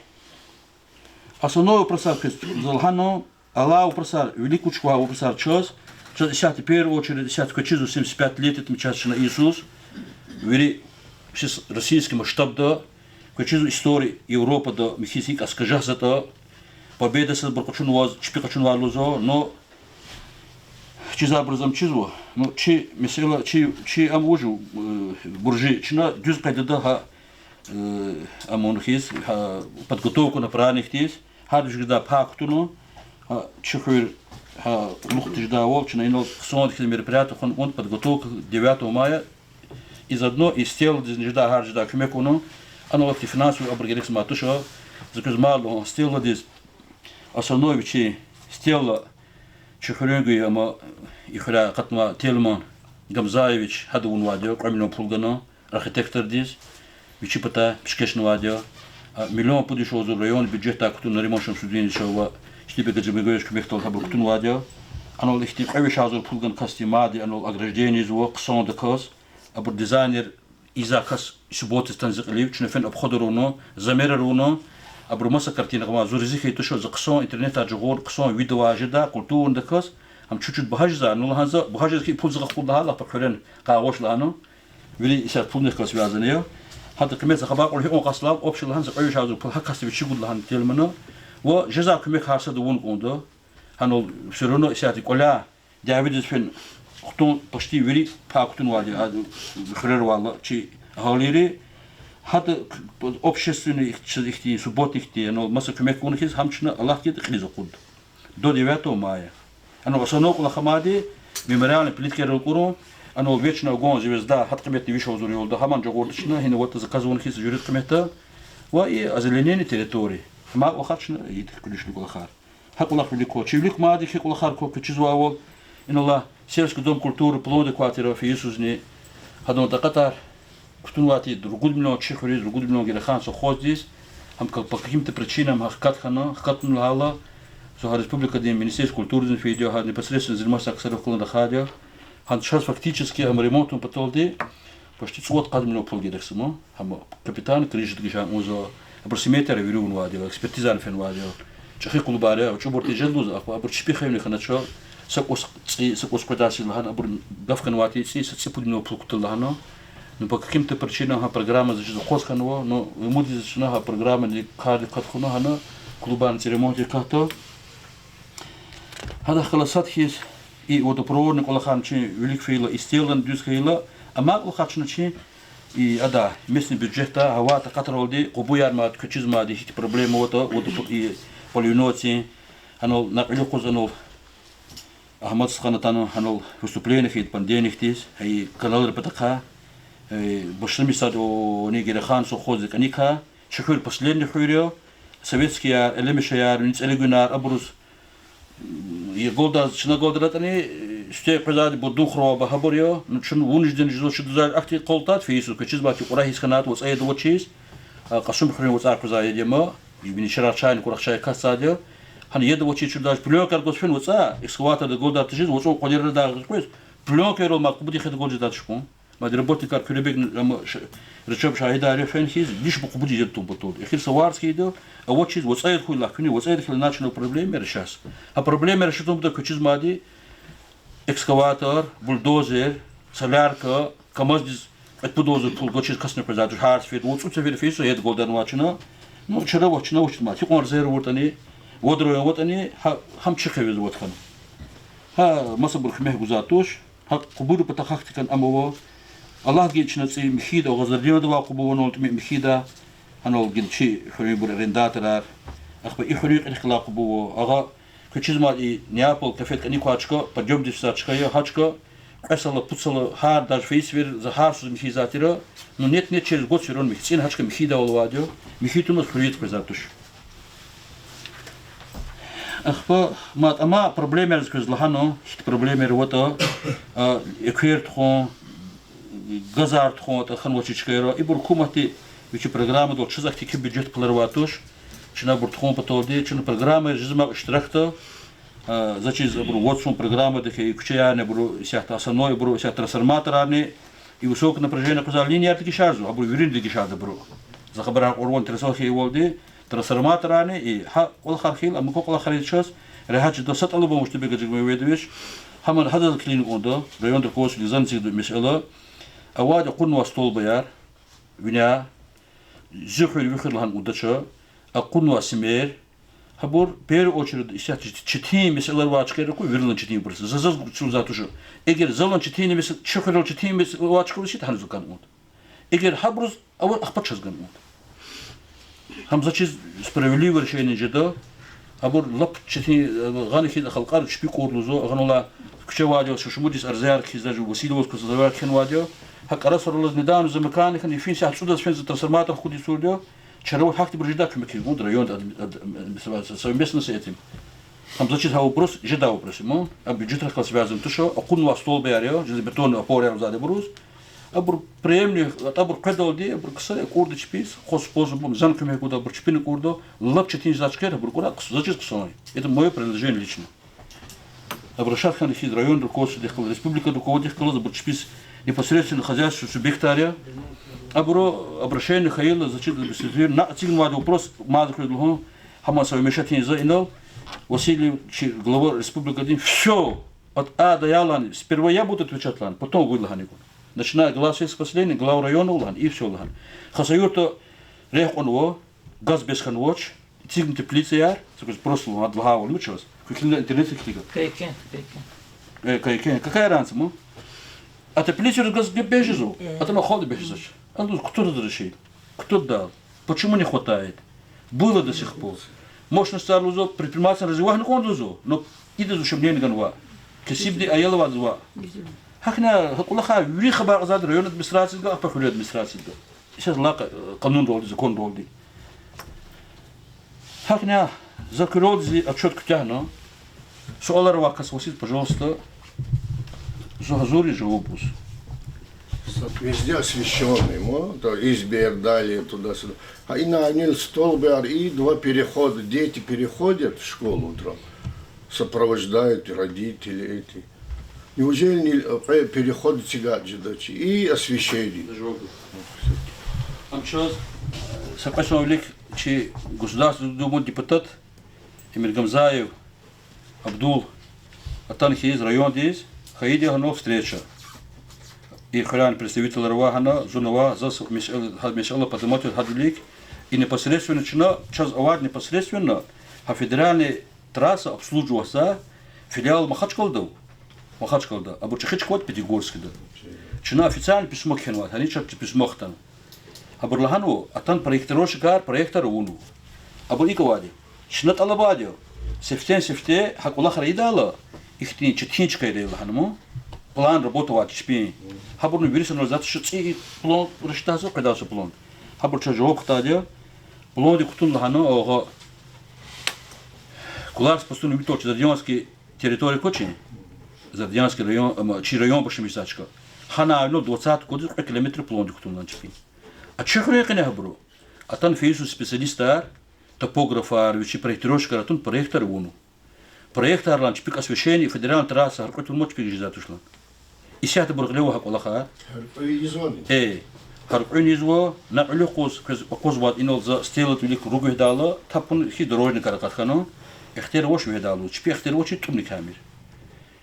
Основной просар Залхано, Аллах просар, великую чхуа просар час, сейчас в первую очередь, сейчас качизу 75 лет, это мечтательно Иисус, вели сейчас российский масштаб, да, качизу истории Европы, да, мехисик, а скажа за то, победа с Баркачунваз, Чпикачунвазлузо, но чиза образом чизу, но чи месела, чи амужу буржи, чина дюз кайдада амонхис подготовку на праздник тис хаджда пактуно чехур лухтижда волчна ино сон мероприятие он подготовка 9 мая и заодно и стел дижда харжда кмекуно оно в финансовую обрегерекс матуша заказмало стела дис основной вечи стела чехуренги ама ихра катма телман гамзаевич хадун вадио камино пулгано архитектор дис Вичипата, Пшкешного адио, миллион подошел за район бюджета, кто на ремонтном судебе шел, что тебе гаджемегоешь кмехтал хабуктун адио, оно лихтим авишазур пулган кастимади, оно ограждение звук, сон декос, абур дизайнер изакас субботы станзиклив, что нефен обходоруно, замераруно, абур масса картина гма, зуризихи то что за ксон интернет аджугор, ксон видео ажида, культур декос, ам чуть-чуть бахажза, ну лаханза, бахажза пул за худла, ла покорен каош лано, вели исят пулных связанные. هذا كمية خباق وله أون قصلاب أوبشل هنز أيش هذا كل هكذا بيشيقول لهن تلمنا وجزاء كمية خاصة دون قوندا هنو بسرنا إساتي كلها داوود فين خطون بشتي وري باكتون والي هذا بخير والله شيء هاليري هذا أوبشسوني إختي سبوت إختي أنو مثلا كمية كونه كيس همشنا الله كده خليزه قود دو ديواتو مايا أنو أصلا كل خمادي ممران بليتكير القرون أنا ويتشنا وقون زوجدا حتى قيمتي ويش وزوري ولده همان جوردشنا هنا وقت زكازون كيس جوريت قيمتها وإيه أزلينين تريتوري ما وخاتشنا يتكلش لقول خار Хакулах велико. Чивлик мади хакулах харко кучизвавол. Инола сельский дом культуры плоды квартира Иисусни. Хадон такатар. Ктунвати другудмно чехури другудмно герахан сохоз здесь. Хам по каким-то причинам хакатхана хакатнулала. Со республика дин министерство культуры дин фидео ха непосредственно занимался аксаров клана хадя. Хан сейчас фактически хам ремонтом потолди. Почти 100 кадмно полгидексмо. Хам капитан крижит гишан узо. Апросиметер вирун вадил экспертизан фен вадил. Чехи клубаре, а чуборти жендуз, а бурчпихаем ханачо. Сакос квадасил хан абур гафканвати си саципудно плукталхано. Но по каким-то причинам программа зачем хосханова, но ему зачем программа не кады катхуна хана клубан ремонт как-то. Хада халасат хис и водопроводник олаханчи велик фейла и стелан дюсхейла, а мак олахачначи и ада местный бюджета хавата катролди кубуяр мат кучизма ди хит проблема вот и полиноти анол наклюкуз анол Ахмад Сханатану анол выступление хит пандемик тис и канал репатака Башами саду Нигерахан сухозик аника, шахур последний хуйрё, советский яр, элемиша яр, ницелегунар, абрус, и голда, чина голда ратани, сте казади бодухро бахаборё, ну чин вунижден ждо шдзар ахти колтат фейсу, качизбати урахис канат вот аеду вочис, касум хрин вот аркуза едема, и винишара чайн курахчай касадё, хан еду вочис чудаш плёкар госфин вот экскаватор де голда тижиз, вот колер да госфин, плёкер макбуди хед голда датшку. ما دربوتي كار كلبيك لما رشاب شاهدة عرفين هيز ليش بقبضي جدتو بطول إخير سوارس كيدو أول شيء وصايد خوي لكني وصايد في الناشنال بروبليم مرشاس هالبروبليم مرشتهم بده كتشيز مادي إكسكافاتور بولدوزر سلاركا كمازدز أتبودوزر بول كتشيز كسنة برزاج هارس فيد وصوت سفير فيسو يد جولدن واتشنا نو شرا واتشنا وش ما تيقون رزير وطني ودرو وطني هم تشخيز وطن ها مصبر خمه جزاتوش ها قبول بتخاخت كان أموه الله جيتش نسي مخيدا وغزرديو دوا قبو ونولت مخيدا هنول جنشي حريبور رنداترار أخبا إحريق إخلاق قبو أغا كتشيز مالي نيابل كفيت كني كواتشكا برجوم ديفساتشكا يا هاتشكا قصلا بوتسلا هار داج فيسفير زهارسوز مخيزاتيرا نو نت через год сирон михцин هاتشكا مخيدا والواديو مخيتو مسحريت كزاتوش أخبا ما أما проблемер زكزلهانو هيت проблемер وطا إكوير تخون Газар тхонта ханвочичкайро и буркумати вичи программа дол чизахти ки бюджет пларватуш чина буртхон патолди чина программа жизма штрафта зачиз буру вотсум программа дехе кучаяне буру сяхта асаной буру сяхта трансформаторани и высокое напряжение казал линия таки шарзу а буру вирин таки шарда буру за хабара орвон трасохи волди трансформаторани и ха ол хархил амко кол харичос рехач досат албом что бегажиг меведвиш хаман хадал клиник ондо районда кос лизанциг mesela أواد يقول واسطول بيار ونا زخر وخر لهن ودشة أقول واسمير هبور بير أوشرد إشتى تشتين مثل الواجكير كوي ويرلن تشتين برس زاز شو زاتوشة إجر زلن تشتين مثل شخر تشتين مثل الواجكير شيء تهنز كانود إجر حبرز أول أخبط شز كانود هم زاتشيز سبريولي ورشة نجدا هبور لب تشتين غاني كده خلقار تشبي كورلوزو غنولا كشواديو شو موديس أرزيار كيزاج وسيلوس كوزاوار كان واديو هك أرسل الله ندان زمكان كان يفين ساعة سودة فين الترسمات خودي سوديو شروا حكتي برجداك في مكان مود ريون سوي بس نسيتم هم زاتشيز هاو بروس جدا هاو بروس مو أبي جتر خلاص بيعزم تشو أكون واستول بياريو جزء بتون أبوريا وزاد بروس أبر بريمني أبر قدول دي أبر كسر كورد تشبيس خص بوزم زان كم هيكود أبر تشبين كوردو لب تشتين زاتشكير أبر كورد زاتشيز كسوني это мое предложение лично обращаться к ним район руководства республика руководитель коллег бурчпис непосредственно хозяйственного субъекта обращение хаила зачем на один вопрос мадхридулху хамасовый мешатин за инал Василий глава республики один все от А до Ялан сперва я буду отвечать лан потом вы ланику начиная главы с последний глава района лан и все лан хасаюрто рех он во газ без ханвоч тигн теплица яр просто от два он учился какие интернет клика какая разница му а теплицу газ бежизу а там ходы бежизу а ну кто разрешил кто дал почему не хватает было до сих пор можно старлузо предприниматель развивать на кондузо но иди зачем не ганва كسيب دي أيلا بعد زوا هكنا هقول لك وي خبر زاد ريون administration ده أبغى خليه administration ده إيش الله قانون رول زكون رول دي هكنا Закройте отчет Ктяна. Суалар вакас васит, пожалуйста, Зухазури живопус. Везде освещенный, избер дали туда-сюда. А и на Аниль Столбер, и два перехода. Дети переходят в школу утром, сопровождают родители эти. Неужели не переходят тягаджи и освещение? Амчоз, сапашно велик, че Государственный Думу депутат Эмир Гамзаев, Абдул, Атанхи из район здесь, Хаиди Хано встреча. И хран представитель Равахана, Зунова, Зас Мишала поднимает Хадлик, и непосредственно час авар непосредственно, а федеральная трасса обслуживается филиал Махачкалда, а Бурчахичкват Пятигорский. Чина официально письмо Хенват, они чат письмо Хтан. А Бурлахану, а там проектировщик проектор Уну. А Буриковади, Чинат Алабадио, сефте, Хакулах Райдала, их не читинчка или Лаханому. План работал шпи. Хабурну вирусен разат и план рештазо кадаса план. Хабур чажок тадя. План дикутун лахано ого. Куларс постуну виточ Задянский территория Кочи. Задянский район, чи район башмисачка. Хана ну 20 километров план дикутун ланчпи. А чехре кане хабуру. А там фейсу специалиста, топографар, вичи проектировщик, ратун проектор уну. Проектор ланчпик освещение федеральная трасса, харкоту моч пигижатушлан. И сяты бурглева хакулаха. Харкуин изво на улюкус козбат инол за стелот велик ругу дала, тапун хидорожный каракатхано, эхтер вош ведалу, чпи эхтер вочи тумни камер.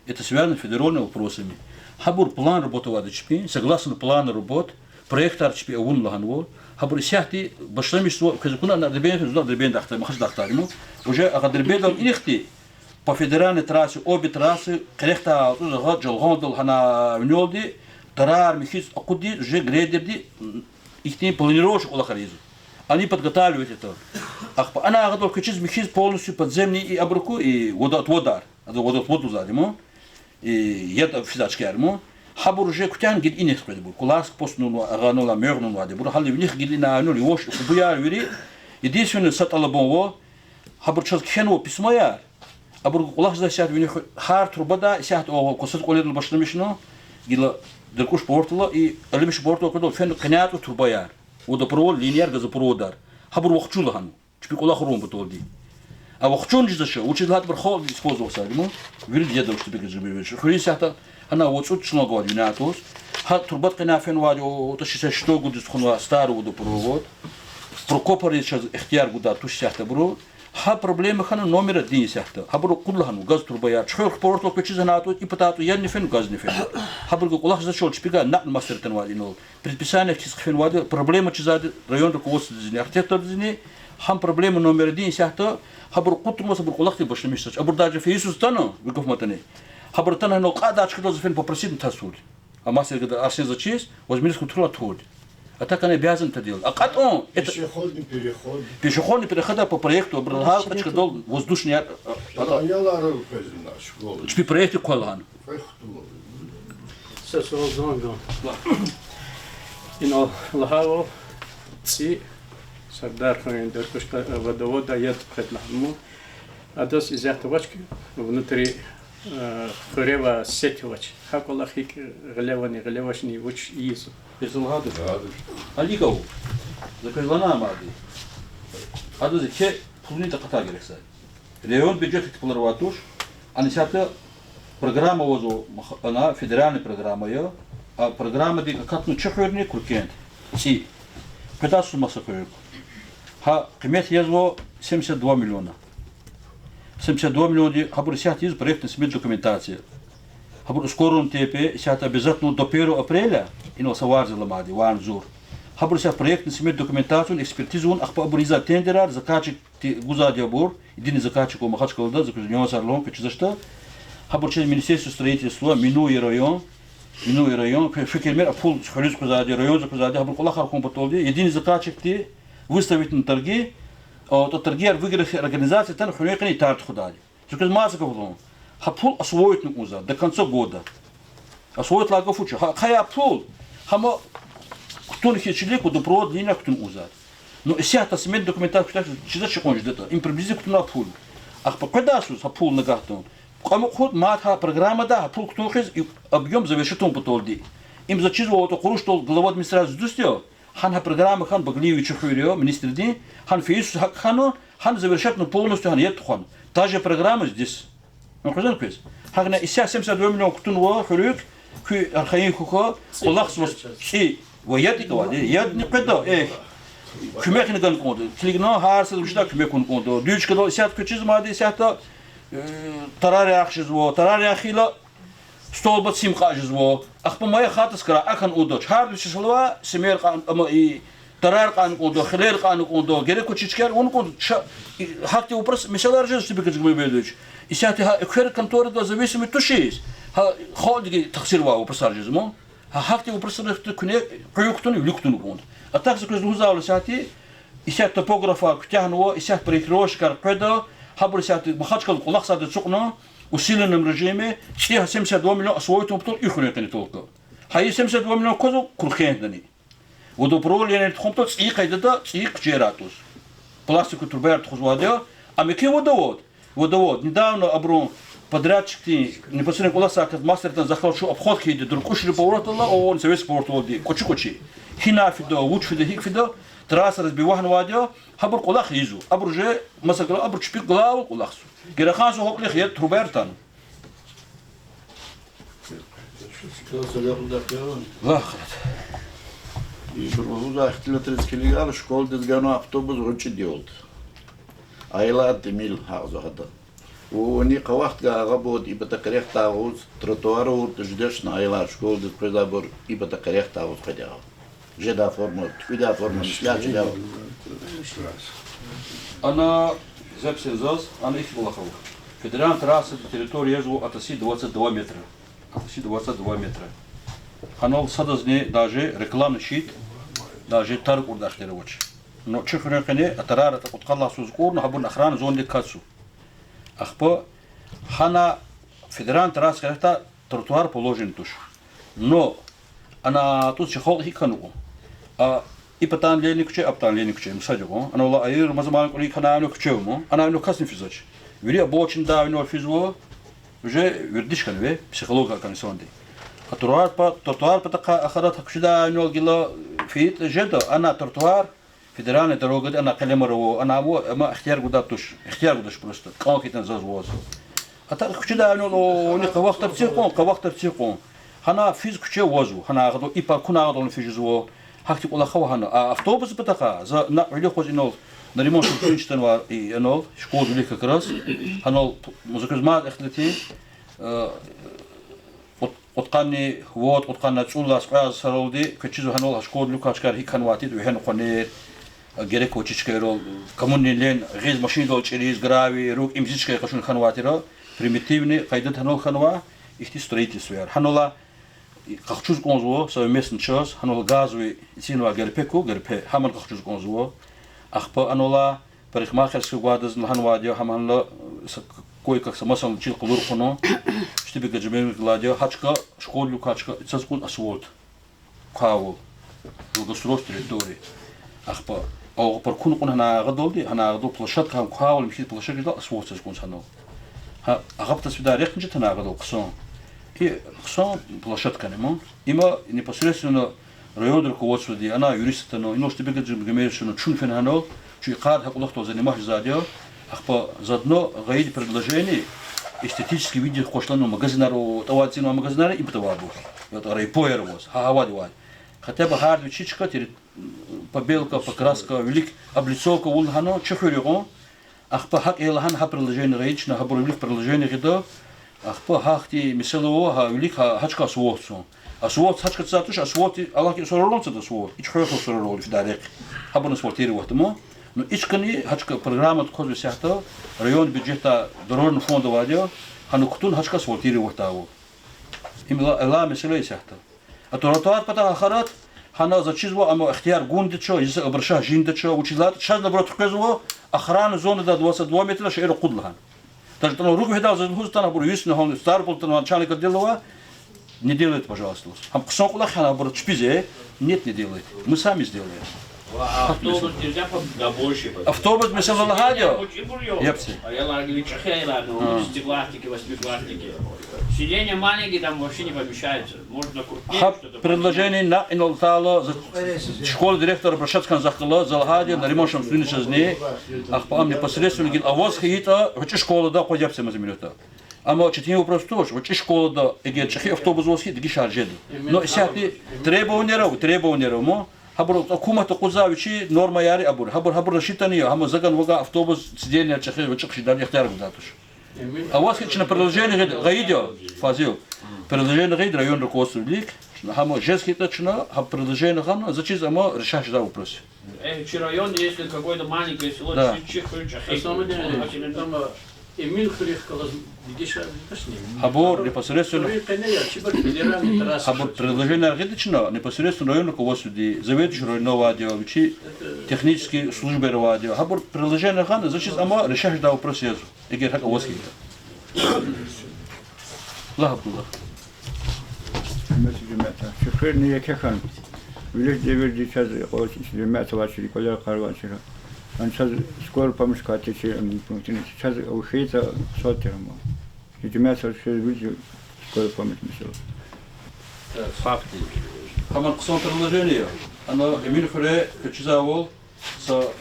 Это связано с федеральными вопросами. Хабур план работы вады чпи, согласно плану работ, проектор чпи авун лаханвол, хабур сяти башлемиство, казакуна на дребен дахтар, махаш дахтаримо, уже агадербедал инехти. По федеральной трассе, обе трассы, крехта, Джолгондл, Хана Внёлди, Тарар, Михиц, Акуди, уже грейдерди, их не планируешь у Лахаризу. Они подготавливают это. Она готова качать Михиц полностью подземный и Абруку, и водар, воду задимо, и это физачки армо. Хабур уже кутян гид инех предбур, куласк постну аганула мёрну ваде, бур хали в них гид на анули вош, кубуяр вери, единственное саталабонво, хабур час кхену писмояр. Абур кулах за сят вини хар трубада сят о косат коледл башламишно гила деркуш портла и алимиш портла кодо фен каняту трубаяр водопровод линияр газопроводар хабур вахчулхан чпи кулах рум бутолди а вахчун жизаша учит лат бар хол использовался ему вил деда что бег жибевич хрисята она вот тут шлого винатус ха турбат кана фен вадо то шиса что гуд схунва старый водопровод прокопарич ихтияр гуда тушята бро ха проблема хана номер 1 сяхта хабру куллахну газ турбая чхор портл кочизанато и патато я не фен газ не фен хабру куллах за чол чпига на мастертен вадино предписание кис фен вади проблема чизад район руководство дизни архитектор дизни хам проблема номер 1 сяхта хабру кутмос хабру куллах ты больше мишач абур даже фейсус тано виков матане хабру тано но кадачка доз фен попросит тасуд а мастер гада арсен за честь возьмись контроль туд. А так они обязаны это делать. А как он? Пешеходный переход. Пешеходный переход по проекту Бралгал, Качкадол, воздушный. Чпи проекты Колан. Сесуалзонго. Ино Лахаво, Ци, Сардар Хойндер, водовода ед предлагаему. А дос из яхтовочки внутри Хурева сетевач. Хаколахик релевашный уч изу. Песулгады. Алигау. Закрывана мади. А до зачем пулнита катагерса. Район бюджет эксплуатуш, а несята программа возу, она федеральная программа ее, а программа ди как ну чехверный куркент. Си. Петасу масакуек. Ха кемет язво 72 миллиона. 72 миллиона хабур сят из проектной смет документации. Хабур скоро ТП сят обязательно до 1 апреля ино саварзила мади ван зур. Хабур сят проектной смет документацию, экспертизу, ах по обреза тендера, заказчик гузадия бур, един заказчик у Махачкалда, заказчик сарлон, за что? Хабур через Министерство строительства, минуя район, фикермер апул схолис гузадия район, заказадия, хабур кулахар компатолди, един заказчик ти выставить на торги. То торгер выигрыш организации там хунекани и тарт худали. Заказ масса говорил, хапул освоить нукуза до конца года. Освоить лагофуча. Хая пул, хама кто не человек водопровод линия кто узад. Но сята семейный документацию так что чекон ждет. Им приблизительно кто на пул. Ах по когда сус пул на гартон. Кому ход матха программа да пул кто хиз объем завершит он потолди. Им зачизывал то круш то глава администрации дустё. Хан программа хан Баглиевич Хурио министр дин хан фейс хано хан завершат ну полностью хан ет хан. Та же программа здесь. Ну казан квес. Хагна ися 72 миллион ктунво хурюк ки архаин хухо улахс и воятикова яд не педо Kümek neden kondu. Tligno harsız uçta kümek kondu. Düçkado siyat küçüz madde siyata tarar yaxşız vo tarar yaxila stolbat sim qajız vo. Aqpa maya khatis kara akan udo. Har bir şalva semer qan ama tarar qan kondu, xilal qan kondu. Gerek küçükler onu kondu. Hakti upras misalar jez tibik gibi belüç. İsiyati ha ekher kontorda зависимый тушиз. Ha xoldige taqsir va upasar jez mo. Ha hakti upras küne quyuktun yuluktun kondu. А так же, когда узал сяти, исят топографа ктяхного, исят проектировщика креда, хабр сяти махачкал кулак сады цукно, усиленном режиме, 72 миллиона освоить он потом их не только. Хай 72 миллиона козу курхендани. Водопроводные тхомтот и кайдата и кчератус. Пластику трубер тхузвадя, а меки водовод. Водовод. Недавно оброн подрядчики непосредственно куласа как мастер там захвал что обход хиди друкуши поворотала, он советский поворот кочи. Хина фидо, луч фидо, хик фидо, трасса разбивахан вадя, хабр кулах изу. Абр же масакла абр чпик главу кулахсу. Герахансу хоклих ед трубертан. Лахрат. И бургуза ахтила 30 килограмм школ дезгано автобус ручи делает. Айлат мил хауза хата. وني قوقت غابود يبقى تكريخ تاغوز تروتوارو تجدش نايلا شكول دي بريزابور يبقى تكريخ تاغوز قديها جدا فورمو تكويدا فورمو مشلاش جدا أنا زبسن زوز أنا إيش بلاخو فدران تراس التريتوريا زو أتسي 22 метра أتسي 22 метра خانول صدزني داجي ركلام شيت داجي تارك ورد وش но чехне кане атарара так خلصوا زكور نحبون أخران زون دي كاتسو Ахпо хана федерален трасс карта тротуар положен туш. Но она тут чехол хикану. А и потом леникче, аптан леникче, мсадиго. Она ла айр мазаман коли ханаю кчему. Она ну касни физоч. Вери обочин давно физво. Уже вердиш канве психолога консонди. А тротуар потака ахарат хкшда ну гила фит жедо. Она тротуар федеральная дорога, она калемарово, она ما اختيار قداتوش اختيار قداش просто كان كيتن زوز а так кучда ну не кавахтар циркон хана физ куче возу хана гадо и па куна гадо физо хакти кола хавахана автобус битака за на илехоз инол на ремонт принчтен ва и инол школ велик как раз ханол музыкизмат эхлети отқанни вот отқанна цулас қаз саролди кучизу ханол школ лукачкар хиканвати вехен қонер Герек очичкеро коммунилен гиз машин дол через грави рук имзичке кашун ханватиро примитивный кайдат ханол ханва ихти строительство яр ханола кахчуз гонзво совместный час ханол газовый синва герпе хаман кахчуз гонзво ахпа анола парикмахерский гвадаз ханвадио хаманла кой как самасан чил кулур хоно штибе гаджмер гладио хачка школу качка цаскун асволт каво благоустройство территории ахпа أو بركون قلنا هنا غدولدي هنا غدول بلاشات كان كهاول مشيت بلاشات جدا أصوات تكون سنو ها أغبت سبدا ريق نجت هنا غدول قصون هي قصون بلاشات كان إما непосредственно район руководства أنا юрист أنا إنه штибега جمعية شون فين هنو شو قاد هقولك توزن ما هزاديو أخبا زادنو غير предложение эстетический видео кошлану магазинару таватину магазинару им тавабу это райпоер was хавади вай хотя бы хард вичичка побелка, покраска, велик облицовка улхано, чехурего, ахпа хак элхан ха предложение речь, на хабур велик предложение гидо, ахпа хахти миселово ха велик хачка сводцу. А свод хачка цатуш, а свод аллахи соролонца да свод. Ич хойхо сорололи в дарек. Хабур свортировать тому. Но ичкани хачка программа козу сяхта, район бюджета дорожного фонда вадио, хану ктун хачка свортировать того. Имела эла мисело сяхта. А тротуар пата ахарат хана зачизво амо ихтияр гундичо из обраша жиндичо училат сейчас наоборот казво охрана зоны до 22 метра шеро кудлхан даже там руку хедал за хустана бур юсна хон старпол там начальника делова не делает пожалуйста хам ксон кулах наоборот чпизе нет не делает мы сами сделаем автобус нельзя побольше. Автобус мы сел на радио. Епси. А я лагерь чахела, но 10-классники, 8-классники. Сиденье маленькие там вообще не помещается. Можно крупнее что-то. Предложение на инолтало школа директора Брашатскан захтала залхади на ремонт шамсуни шазни. Ах по мне посредственно гил авоз хита, вот школа да ходят все мазминута. Ама четыре вопрос тоже, вот школа да, эгер чахи автобус воз хит гишаржед. Но сяти требования мо. Хабур акумата кузавичи норма яри абур. Хабур рассчитанные, хама заган вага автобус сиденье чахи вот чахи да яхтар гудатуш. А у вас на продолжение гайдио, Фазил. Продолжение гайд район руководитель. Хама жесткий точно, а продолжение хана, зачем ама решаешь да вопрос. Район, если какое-то маленькое село, Эмин хрихкалас дигиша ташни. Хабур непосредственно. Хабур предложение гайдично непосредственно район руководитель, заведующий районного отдела, технические службы отдела. Хабур предложение хана, зачем ама решаешь да вопрос. Эгер хак авоз хит. Лахабдулlah. شكرا لك يا خان وليش ديفيد دي شاز قوس جماعة واشري كلها قارون شرا أن شاز سكول بامش كاتي شيء ممكن شاز أو شيء صوت هم جماعة شاز ويجي سكول بامش مثلا Факты. Хаман ксон предложение. Оно именно фре кчизавол со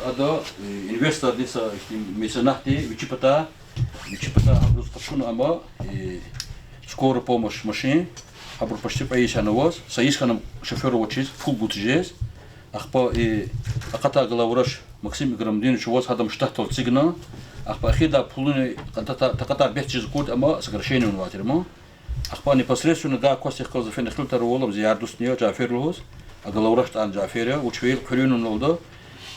ада инвестор диса меценахти вичипата абрус пашуна ама скорая помощь машин абрус почти поища навоз соисканам шоферу учить фул бутжез ахпа и аката главраш Максим Грамдинович воз хадам штатол цигна ахпа хида пулуни таката бехчиз код ама сокращение унватермо ахпа непосредственно да костих колзафен хлютар волом зиардус нее Джаферлус а главраш тан Джаферя учвел хрюну нолда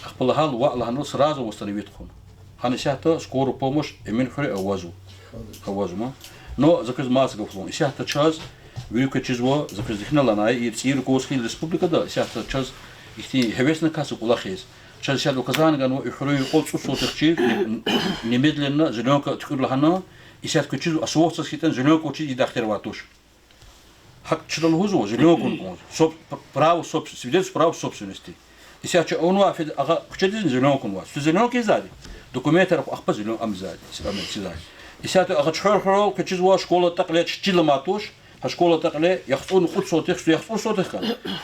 ахпа хал ва лахну сразу восстановит хон ханисята скорую помощь именно хре авазу ма но заказ масса флон сята час великое число заказ дихналана и Иркутская республика да сята час ихти хевесна касу кулахис час сята указан гано ихрую колцу сотырчи немедленно зеленка тхурлахана и сята число асвоцс хитен зеленка учи и дахтерватуш хак чилал хузу зеленка соб право свидетельство права собственности и сята он афид ага хчедин зеленка ва зеленка изади документы ахпа зелен амзади сизади إساتو أخذ حرول كتجوا شكولة تقلي تشيل ماتوش هشكولة تقلي يخصون خود صوتك يخصون صوتك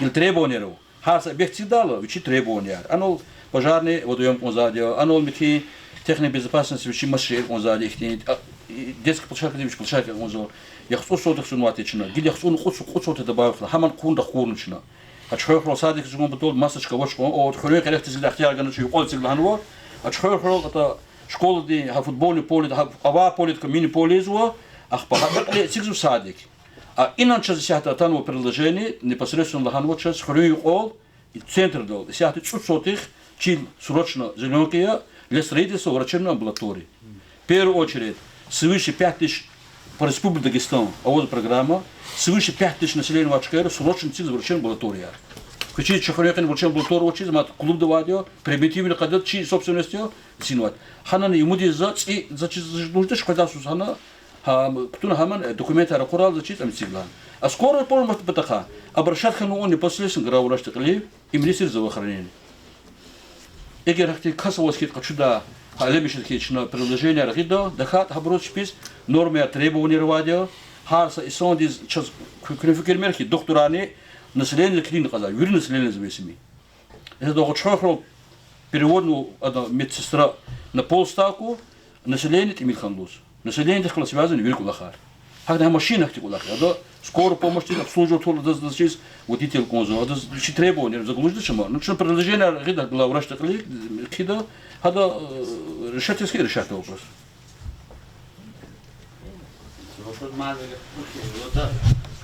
كل تريبونيرو هذا بيحتدالو وشي تريبونير أنا بجارني وديوم كونزاديو أنا المتي تقني безопасности وشي مشي كونزادي إختين детский площадка دي مش площадка كونزول يخصون صوتك سنواتيشنا جل يخصون خود صوت دباوخ هم نكون دخولنشنا هشكول حرول صادق زمان بتقول مسج كوش أو تخليه كده تزيد اختيار جنة شو يقول تزيد لهنوا هشكول حرول كتا школа ди ха футбольный поле ха ава поле мини поле зво ах па хакли сигзу садик а иначе зачата тано предложение непосредственно лаханво час хрюй ол и центр дол сяти чуть-чуть чин срочно зеленкия для строительства врачебной амбулатории в первую очередь свыше 5000 по республике Дагестан авоз программа свыше 5000 населения вачкера срочно цик врачебной амбулатории Кучи чахорякен врачебной амбулатории учить мат клуб давадио превентивный кадет чи собственностью синват хананы юмуди и нужно шкода сусана ктуна хаман документы ракурал зачит амсиглан а скоро полностью потаха обращат хану он непосредственно гравураш текли и министр здравоохранения эгер хати касовский качуда алемишет хична предложение рахидо дахат хаброт шпис нормы требования радио харса и сондиз час квалификермерки докторани население клиник каза юрий население зависими это дохочхро переводную медсестра на полставку население имеет ханлус население тихо связано великую лахар хагна машинах тихо лахар да скоро помощь обслуживать то здесь водитель конзо это что требования заглушить чему ну что предложение гида главврач такли кида هذا решать вопрос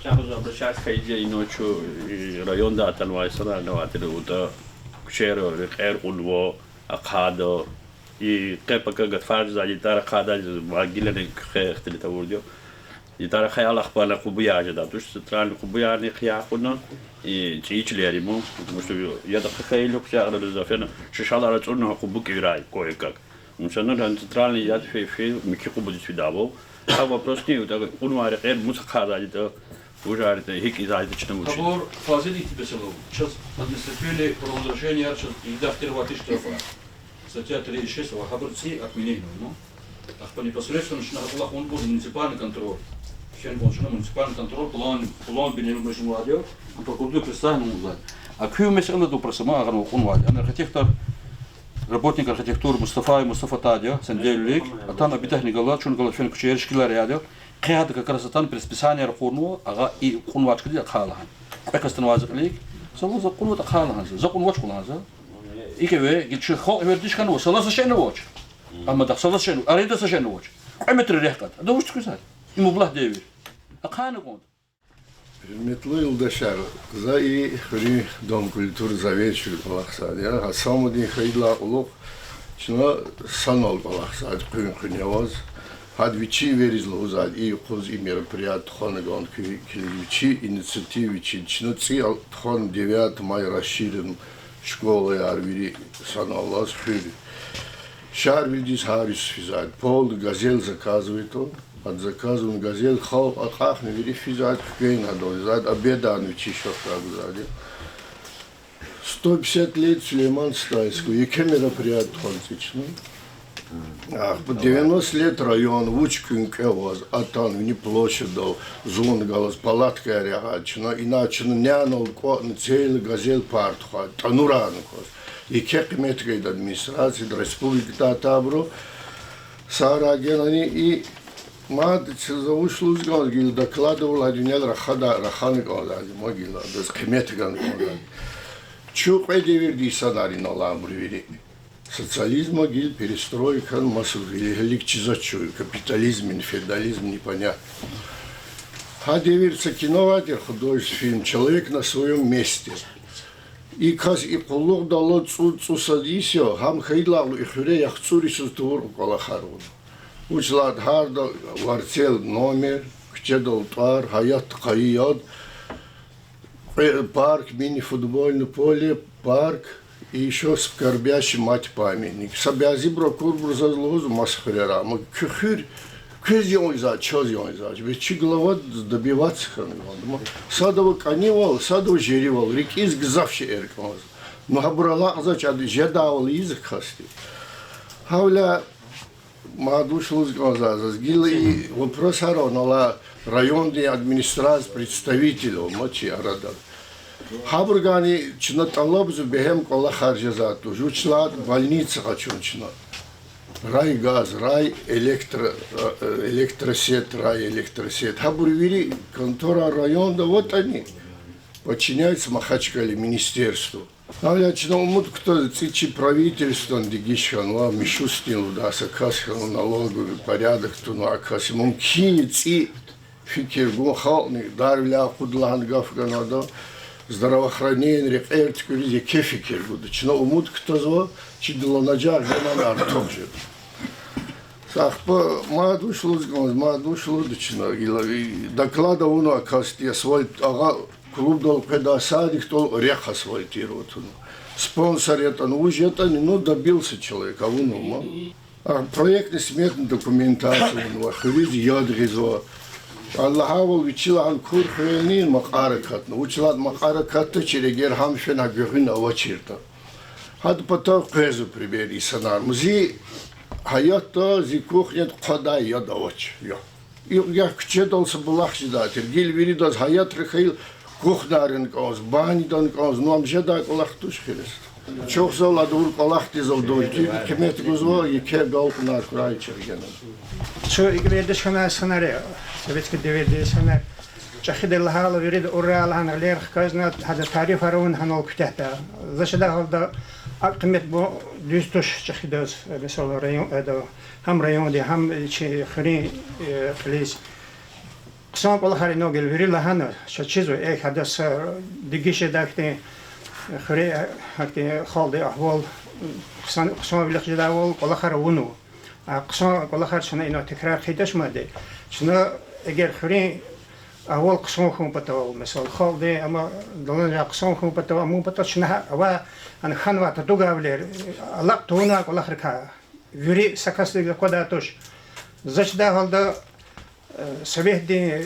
Chciałbym обращаться к идее ночью район да танвайсана наватили ута кшеро рехер улво акадо и кепака гатфар за гитара када магилен хехтли тавурдио гитара хаял ахпана кубуя жада туш центральный кубуя не хяхуна и чичлери му потому что я да хайлю кшара зафена шишала рацуна кубуки рай кое-как мушана центральный я фи мики кубуди свидавол а вопрос не так унваре мусака да уже это хик из айтичным учить. Хабор фазили тебе село. Сейчас административные правонарушения, сейчас и дафтировать штрафа. Статья 36, хабор ци отменили, ну. А непосредственно, что он был муниципальный контроль. Сейчас он муниципальный контроль, план бенем большим радио, а прокуратура представлена узнать. А кью месяца до просыма, а он вадит. Архитектор, работник архитектуры Мустафа Тадио, Сандейлик, а там обитатель Галат, что он говорит, что он шкила рядом. Кхад как раз там предписание рахуну, ага и хунвач кди акхалахан. Экастан вазиклик, сало закун вот акхалахан, закун вач куланза. Икеве гитш хо вердиш кану, сало сашен вач. Ама да сало сашен, арида сашен вач. Аметр рехкат. Да уж сказать. Ему блах девир. Акхана гон. Метлу Илдашар, за и хри дом культуры за вечер Балахсад. А саму день хайла улог, чно санал Балахсад, кунхуняваз. Адвичи веризло узад и хоз и мероприятие хонагон киличи инициативичи чноци хон 9 мая расширен школы арвири саналас хюри. Шар вильдис харис физад. Пол газель заказывает он. От заказываем газель хал ахах не вери физад хвейн адой зад обедан вичи шофраг зади. 150 лет Сулейман Стайского. Яке мероприятие хонцичный. По 90 лет район, Вучкинке воз, Атан, не площадь дал, Зунгалас, палатка рягачина, иначе нянул целый газель партха, Тануран коз. И как метры администрации, республики Татабру, Сарагенани и мад заушлу сгал, гил докладывал один раханы гал, могила, без кметган гал. Чук эдеверди санари на ламбривери. Социализм, гиль, перестройка, массу, ликчизачую, капитализм, феодализм, непонятно. А дивится киноватер, художественный фильм, человек на своем месте. И каз и полог дало цусадисио, хам хайдлалу и хюре яхцурису тур колахарун. Учлад харда варцел номер, кчедал твар, хаят кайяд, парк, мини-футбольное поле, парк. И еще скорбящий мать памятник. Собязи брокур за злозу масхрера. Мы кхыр, кхыр за, чё за. Ведь чи голова добиваться ханвал. Садово канивал, садово жеревал. Реки изгзавший эркмаз. Но абрала за чады жедавал язык хасти. Хавля мадушлу глаза. Сгила и вопрос аронала районной администрации представителей мочи арада. Хабургани чнаталабзу бехем кола харжазату. Жучлад больница хачунчна. Рай газ, рай электросет, рай электросет. Хабурвери контора района, вот они. Подчиняются Махачкале министерству. А я читал, кто цичи правительство, дигишхан, ла мишустин, удаса касхан, налоговый порядок, туну акаси. Мумкини ци фикир гухални, дарвля худлан гафганада. Здравоохранение, рекертику, везде кефикер будучи. Но умут кто зво, чидало наджар, генанар тоже. Сах по мадушлу дучно. Доклада уну акасти асфальт, ага клуб дал педасадик, то рех асфальтирует. Спонсор это, ну уже это, ну добился человек, а уну. Проектный сметный документацию, ну ахвиз ядризо. Аллахавал учила курхвенин макаракатна. Учила макаракатта черегер хамшена гюхина вачирта. Хад потом квезу прибери санар. Мзи hayatта зи кухнет қадай ядавач. Я кчедался булахшидатер. Гил виридаз hayat рехил кухнарен каз, банидан каз. Ну амжеда колахтуш хирест. Çok zor dur kolahtiz oldu. Kemet guzva yeke galpnar kuray çergenen. Şu igredes kana sanare. Sovetski devlet sanar. Çahidel hala verid oral hanler kazna hada tarif arun hanol kütahta. Zaşada halda akmet bu düstuş çahidas mesela rayon da ham rayonda ham khri khlis. Qisam kolahari nogel veril hana. Şachizo ek hadas digişe dakte خري هكتي خالدي أحوال قسم بلخ جداول كل خير ونو قسم كل خير شنا إنه تكرار خيدش ما ده شنا أجر خري أول قسم خم بتوال مثال خالدي أما دلنا قسم خم بتوال مو بتوال شنا هوا أنا خانوا تدوغا بلير الله تونا كل خير كا يوري سكاس لي كودا توش زش ده هالدا سبيه دي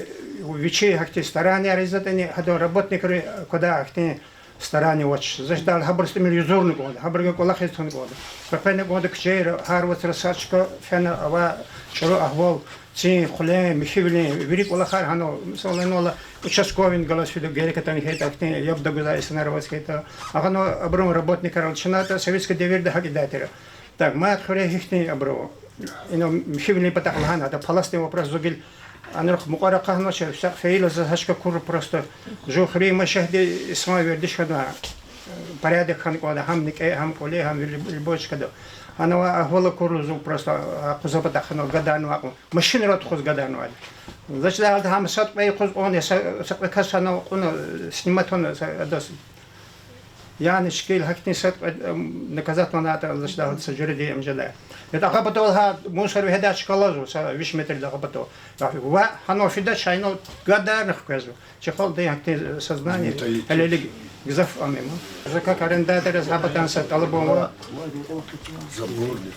вечи хахти старания резатани, хадо работники куда хахти старания watch. Заждал хабрст милизорный год, хабрга колахистон год. Спокойно год кчейр, харват рассачка, фена ава шуру ахвал, цин хуле, михивли, вирик колахар хано, соленола, участковин галасфиду герикатани хейта хахти, ябда гуда иснарвас хейта. Ахано абром работника ралчината, советская деверда хагидатера. Так, мат хуре хихти абро. Ино михивли патахлахана, это паластный вопрос зугил. Анрах мукараках ночи, вся феила захашка кур просто. Жухри машахди исма вердиш када. Порядок хан кода, хамник хам коле, хам любовь када. Она ахвала куру зу просто кузапатахано гадану аку. Машина рот хуз гадану ад. Значит, да хам сат май хуз он я сакасано он снимать он адос. Я не шкил хакни сат наказать маната значит да сажуриди амжада. Это хабатолха мусор ведач калазу са виш метр да хабато. Ва хано фида чайно гадарных казу. Чехол да хакни сознание. Или гзаф амимо. Как арендатор хабатан сат албома.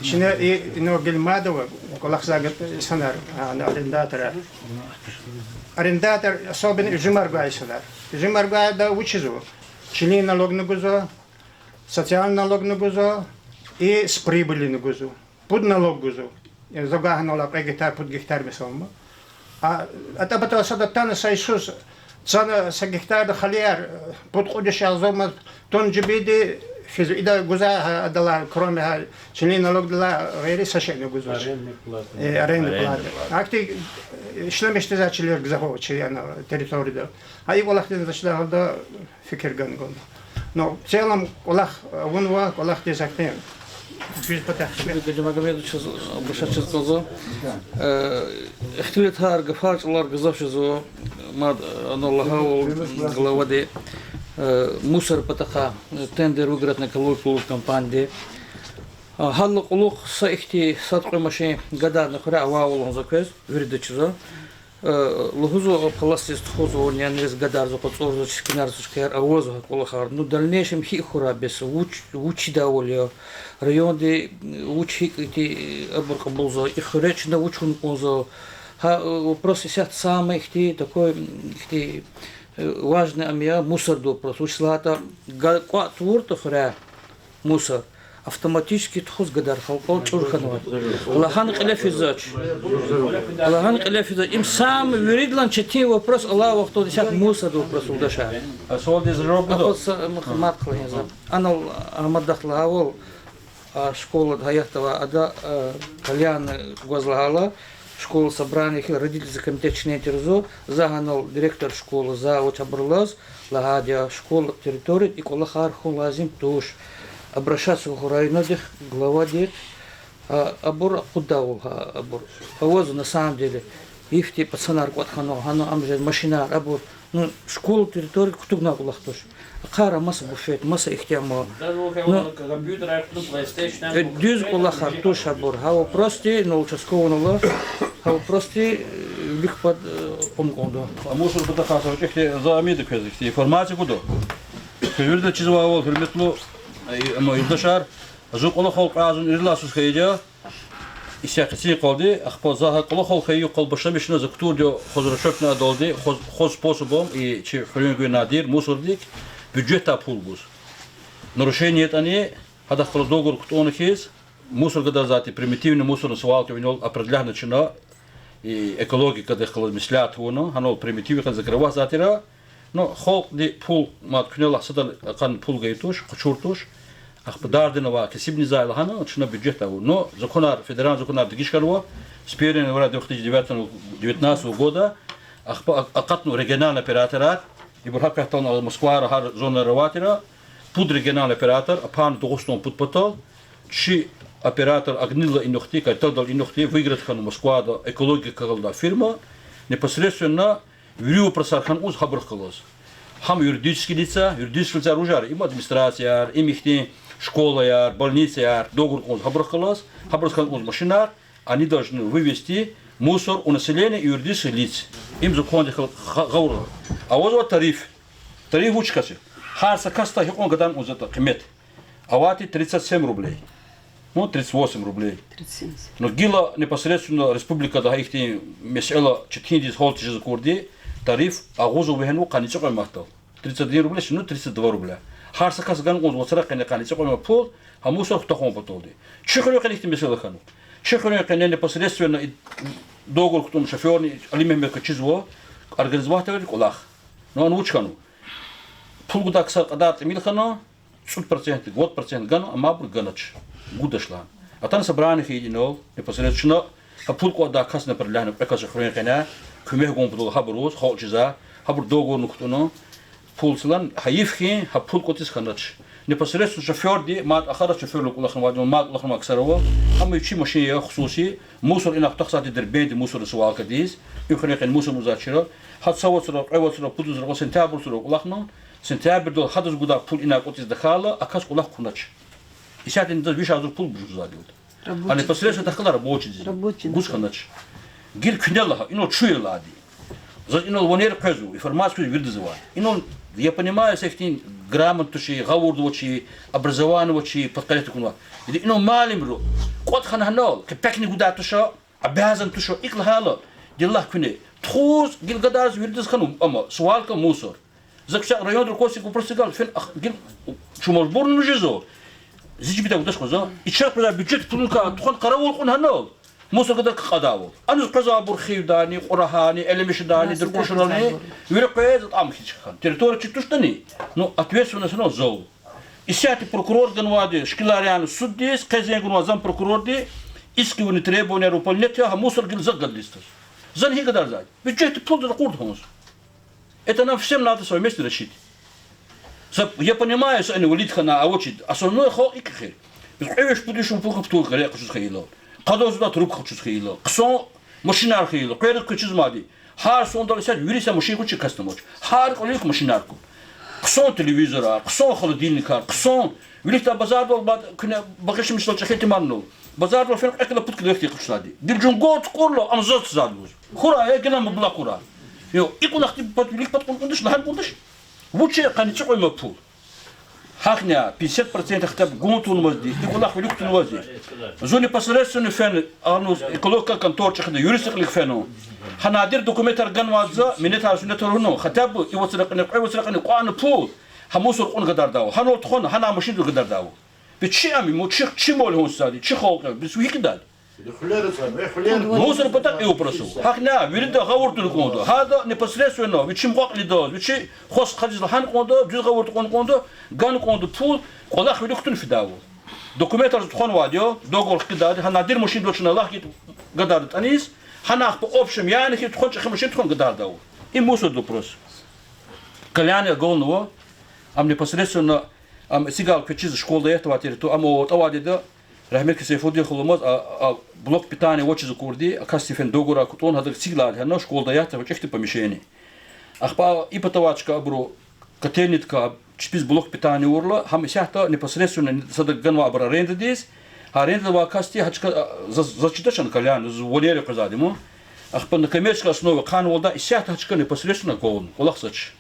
Чина и но гельмадова колахзагат санар арендатора. Арендатор особенно жимаргай санар. Жимаргай да учизу. Член налог на гузо, социальный налог на гузо и с прибыли на гузо. Под налог гузо. Загага налог гектар под гектар мисомма. А это потому что тана сайсус цана с гектар халиар подходишь алзома тон джибиди физ ида гуза адала кроме член налог дала гайри сашен гузо. Аренда плата. Акти шлемеште зачилер гзаховчи на территории. А его лахтин зачда да fikir göngon. No, в целом, Аллах вунва, Аллах те закнем. Магомедович обращаться сказал. Ихтилет хар гафач Аллах газавши зо мад аналлахау главаде мусор патаха тендер выиграть на экологию компании. Халлық улуq саихти сатқы машин гада нахура аваулон заквез виридачизо. Лухузу паластис хузу он янрез гадар за подсорзу чискинар сушкер авозу колахар. Ну дальнейшем хихура без учи даволио районы учи эти абуркабулзо их речь на учун позо. Вопрос сят самый ихти такой ихти важный амия мусор до вопрос учлата квартур тохра мусор. Автоматически тхуз гадар халкол чурханова. Аллахан каляфизач. Аллахан каляфизач. Им сам виридлан чати вопрос Аллах вахто десят мусор вопрос удаша. А сол дез роб до. Махмад кланиза. Ана амадахла авол школа Гаятова ада Кальян Гозлагала школа собрания родительский комитет Чнетерзо заганал директор школы за Учабрлаз лагадя школа территории и колахар хулазим туш. Обращаться к району, глава дед, абур куда абур. Повозу на самом деле, ифти пацанар квадхано, хано амжед машина абур. Ну школу территорию кто гнал лахтош. Кара масса буфет, масса их тема. Ну компьютер, PlayStation. Дюз кулахар туш абур. Хау прости, но участкового, хау прости их под помкондо. А мусор патаха их за амиды квезих, информацию куда? Квезда чизовал, херметло. أما يدشار أزوج الله خلق عازم إلا سوسخيجا إسياقتي قلدي أخبار ظاهر الله خلق خيو قلب بشمش نزكتور جو خزر شفنا دولدي خز بوسبوم إيه شيء خلينا نقول نادير مصرديك بجهة بول بوس нарушение они هذا خلاص دوغور كتون كيس مصر قدر ذاتي примитивный مصر سوال كونول определенно чина и экология когда خلاص مثلات هونو هنول примитивный когда закрывать ذاتي но خلق دي пул مات كونول صدر كان пул جيتوش قشورتوش أخبردنا كسبني زايل هنا شنا بجهته но законар федеральный законар дигишкарوا с 1 января 2019 года أقطنوا региональный операторат и برهاك هتون Москва هار зона رواتيرا под региональный оператор апан тогостон под потол чи оператор агнила инохти кайтал инохти выиграть хан Москва до экология калда фирма непосредственно вирю просархан уз хабар калос хам юридические лица ружар им администрация им ихти школа, больница, договор он хабархалас, хабархан он машинар, они должны вывести мусор у населения и юридических лиц. Им закон говорил. А вот тариф учкасы. Харса каста их он гадан он зато кмет. А вати 37 рублей. Ну 38 рублей. 37. Но гила непосредственно республика да ихти месела 40 холтижи за курди. тариф агузу вехну каничо махтал. 31 рубля, шину 32 рубля. Харсакас ган гон вацара кане каничо пол, а мусор хтахон потолди. Чехрё канихти месела хану. Чехрё кане непосредственно договор к тому шофёрни, алимембе качизво, организоватор колах. Но он учкану. Пулгуда ксар кадат милхано, 100%, 1% гану, а мабур ганач. Гудашла. А там собраны хидинол, непосредственно, а пулку да кас направляно, преказ хрён кане, кумех гон подол хабрус, холчиза, хабур договор нухтуно, пулслан, хаифхи, ха пулку тис ханач. Непосредственно шофёр ди, мат ахара шофёр лукулахн вадим, мат лукулахн ксарово, ам ичи машине خصوصي, мусор инак тахсати дербеди мусор суал кадис, юхрекен мусор музачира, хат савотсро, эвотсро, пудузро, сентябрсро улахно, сентябр дол хадус гуда пул инак отис дахала, акас улах кунач. И сейчас они даже вишь пул бужузадиут. А непосредственно тахала рабочий день. Гус ханач. Гил княлаха, ино чуелади. За ино вонер казу, информацию видзывать. Ино я понимаю, что эти грамотные, говордовые, образованные, подкалите кунва. И ино малимру, кот хананол, кепекни гуда туша, обязан туша, иклахало, дилах куне. Тхуз гилгадаз видз хану, ама суалка мусор. Закша район другой просто гал, фен гил чумалборн нужизо. Зичи битак дашкоза. И чак про бюджет пулка, тхон каравол кун ханол. Мусор когда кадавол. Анус каза бурхив дани, урахани, элемиш дани, дуркушнани. Виркез ам хичхан. Территория читуштани. Но ответственность но зол. И сяти прокурор ганвади, шкилариан суддис, казен ганвазам прокурор ди, иски вони требования выполнять, а мусор гил загадлистас. Зан хигадар зай. Бюджет плод курд хомус. Это нам всем надо свое место решить. Я понимаю, что они валидха на очередь, основной хол и кахир. Бишь будешь он плохо птух, я хочу схейло. Когда сюда трубку хочу схейло. Ксон машинар хейло, кредит хочу змади. Хар сон дали сядь, юриса машин хочу кастомоч. Хар колик машинарку. Ксон телевизора, ксон холодильника, ксон великта базар был кне багаж мисло чахети манно. Базар был фен экла путки лехти хочу сади. Дирджун год курло амзот задуз. Хура я генам блакура. Йо, икун ахти подвелик подкундыш, нахал кундыш. Лучше каничо мапул. Хахня 50% хотя бы гунтун возди, икулах великтун возди. Зони посредственно фен, анус экологка конторчик да юристик фену. Ханадир документар ганваза, минета сунета руно, хотя бы и вот сраканы куан пул. Хамусур он гадардау. Ханол тхон, хана машин гадардау. Бичи ами мучих чимол хон сади, чихолка, бисуикдад. Мусор потак его просил. Хахня, видите, говорит кондо. Хада непосредственно, вичим хакли дос, вичи хос хадис хан кондо, дюз говорит кондо, ган кондо пул, колах видуктун фидаву. Документар хон вадио, договор кидад, ханадир машин дочна лахит гадард анис, ханах по общем яне хит хочешь машин хон гадардау. И мусор допрос. Каляне голного, ам непосредственно ам сигал квичиз школа этого территорию, амо тавадида. Рахмет Кисефуди холомаз блок питания очи за курди, а кастифен договора кутон хадр сиглад, хано школа ята в чехте помещении. Ахпа и потовачка абру котельнитка чпиз блок питания урла, хам сяхта непосредственно садак ганва абра аренда дис, а аренда ва касти хачка зачиташан калян, зволери казадимо. Ахпа на коммерческой основе хан волда и сяхта хачка непосредственно гон, улахсач.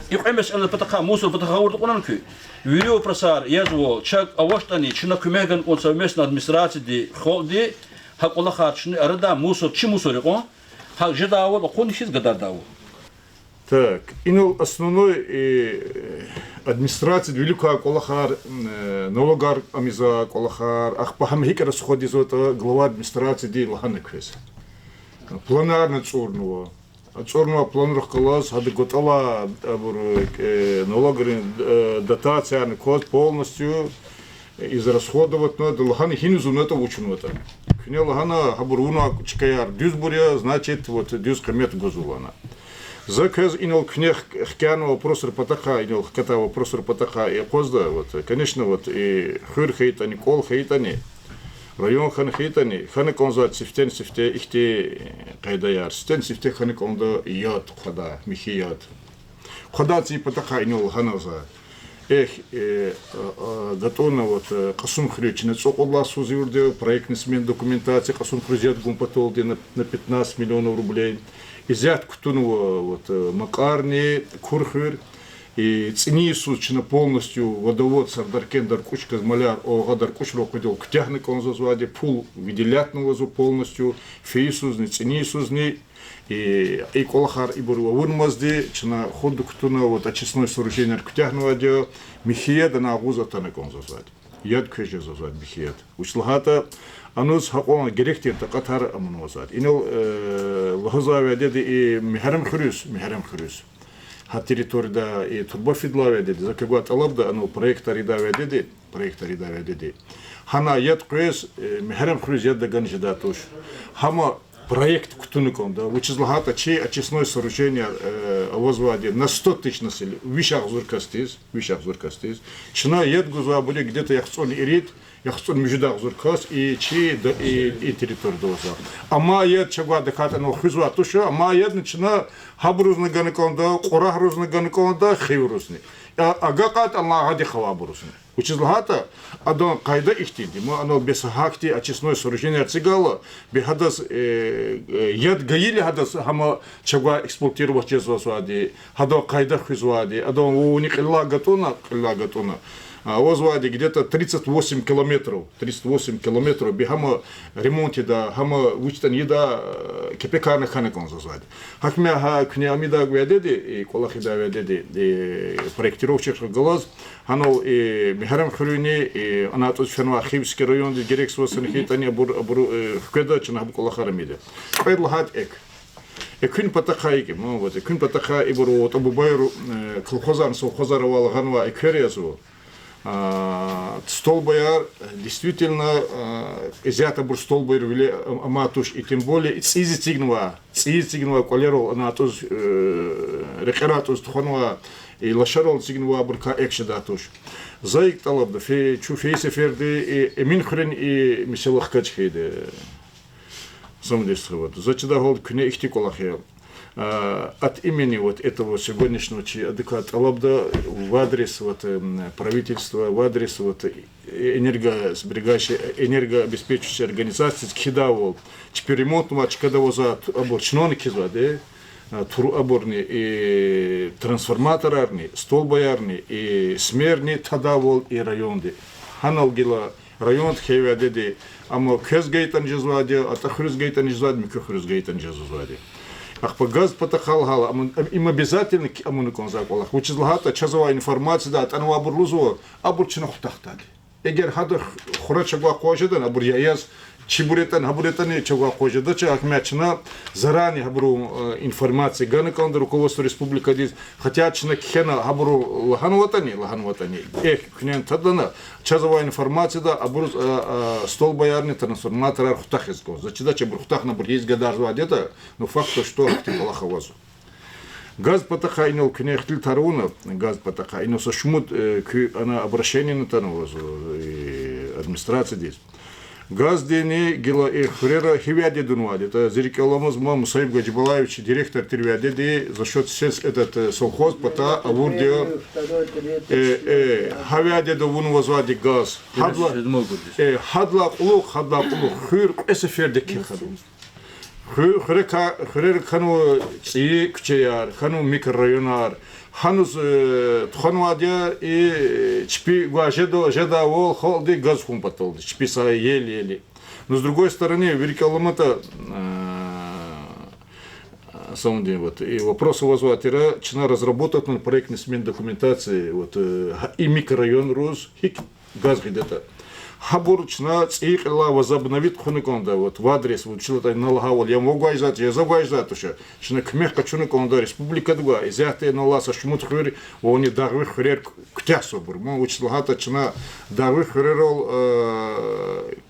И эмес эл патаха мусор патаха урд кунанки. Видео просар язво чак аваштани чина кумеган он совместно администрации ди холди хак улаха чни арада мусор чи мусор го хак жедаво кон хиз гадардаво. Так, инул основной администрации великая колахар налогар амиза колахар ахпахам хикара сходи зота глава администрации ди лаханеквес. Планарно цурного. Цорного планрах класс, хады готова налоговая дотация на код полностью израсходовать надо. Лаханы хинузу на это учнуто. Кне лахана хабуруна чкаяр дюзбуря, значит вот дюз комет гозулана. Заказ инол кнех хкяна вопрос рапатаха, инол хката вопрос рапатаха и козда вот, конечно вот и хыр хейтани, кол хейтани. Район хан хейтани, ханы конзат сифте ихте кайдаяр, сифте ханы конда яд хада, михият. Хада ци патаха инол ханаза. Готовно вот касум хречина, цоколла сузивурде, проектный смен документации, касум хрезят гумпатолди на 15 миллионов рублей. Изят ктунова вот макарни, курхыр. и цинису чина полностью водовод Сардаркен Даркучка маляр о Даркуч рокодел ктяхны конзозваде пул выделятного зу полностью фейсузни цинисузни и колахар и бурва вурмазди чина ходу ктуна вот очистное сооружение ктяхного де михиеда на агузата на конзозваде яд квеже зазвад михиед учлахата анус хакона геректер тaqatar амнозад инел лхазаве деди и михарам хрюс ха территорияда и турбофидлаве деди за кого талабда ано проектари даве деди хана яд квес михарам хрюс яд ганжда туш хама проект ктунуком да учизлахата чи очистное сооружение возваде на 100 тысяч населения вишах зуркастис чина яд гуза будет где-то яхсон ирит яхсон междах зуркас и чи и территория доза ама яд чагва деката но хузва туша ама яд начина хабрузны ганконда қорахрузны ганконда хиврузны агакат аллах ади хавабрузны учизлахата адон кайда ихтиди мы оно без хакти очистное сооружение цигала бехадас яд гаили хадас хама чагва эксплуатировать чезвасвади хадо кайда хузвади адон уник илла гатуна возвади где-то 38 километров бихама ремонте да хама учтан еда кепекарна ханекон зазвади хакмя ха кня амида гведеди и колахида ведеди проектировщик глаз хано и михарам хрюни и анатос фенва хивский район дирекция санхитания бур хкеда чна колахарамиде пайдлахат Экүн патахайки, вот экүн патаха и буру вот абубайру колхозан совхозаровал ганва экверезу столбаяр действительно изята бур столбайр виле аматуш и тем более цизитигнва колерол анатус рекератус тхонва и лашарол цигнва бурка экшедатуш зайк талабда фе чуфейсе ферде и минхрен и миселах качхеде самдесхват зачда гол кне ихтиколахе от имени вот этого сегодняшнего адекват алабда в адрес вот правительства, в адрес вот энергообеспечивающей организации кидавол теперь ремонт матч когда воза оборчноны кизаде тураборни и трансформаторарни столбаярни и смерни тадавол и районды ханалгила район хевядеди амо кезгейтан жезваде атахрузгейтан жезваде микрохрузгейтан жезваде Ахпа газ потахал им обязательно амунукон заколах. Учизлахата чазова информация да анва бурлузо абурчина хутахтади. Эгер хада хурачагва кожедан абур яяз чибуретан хабуретани чагва кожеда ча ахмячна зарани хабуру информации ганакан руководство республика диз хотя чна кхена хабуру лаханватани кнен тадана чазова информация да абур столбаярни трансформатор хутахизго зачида чабур хутахна бур есть гадарва где-то но факт то что лахавазу газ потаха инел кнехтил таруна газ потаха инел сошмут она обращение на танвазу администрация здесь газ дени гила и хрера хивяде дунваде это зерикаламыз Мусаиб Гаджибалаевич директор тервяде за счет этот совхоз пота авурдио хавяде дувун возвади газ хадла улук хыр эсеферде кихаду хрер хану ци кчеяр хану микрорайонар ханус тханвадя и чпи гажедо жедавол холди газ хумпатол чпи са еле но с другой стороны Великоломата самом деле вот и вопрос возватира чина разработать на проектный смен документации вот и микрорайон рус хик газ где-то хабурчна цикла возобновит хунеконда вот в адрес вот что-то налагал я могу айзать я забайзать уже что кмехка чунеконда республика два изяте наласа шмут хрер они дагвы хрер ктясобур мы учлагата чна дагвы хрерол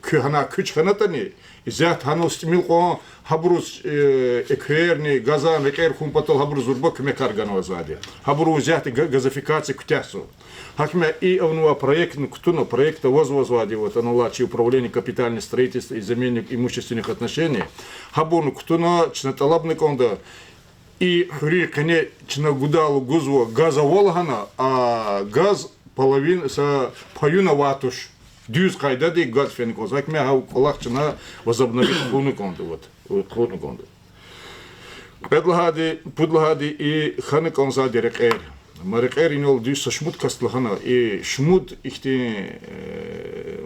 кхана кчханатани изят ханос милко хабрус экерни газан экер хумпатол хабрус урбак кмекарганова заде хабру изяте газификация ктясо Хакме и онова проект, ктуно проекта возвозвади вот аналачи управление капитального строительства и замены имущественных отношений. Хабону ктуно чнаталабный конда и хри коне чнагудалу гузво газа волгана, а газ половин са паюна ватуш. Дюз кайдади газ фенкоз. Хакме хау колах чна возобновить хуну конда вот хуну конда. Предлагади и ханы конзади рекер. Марикер инол дюс шмут кастлахана и шмут ихти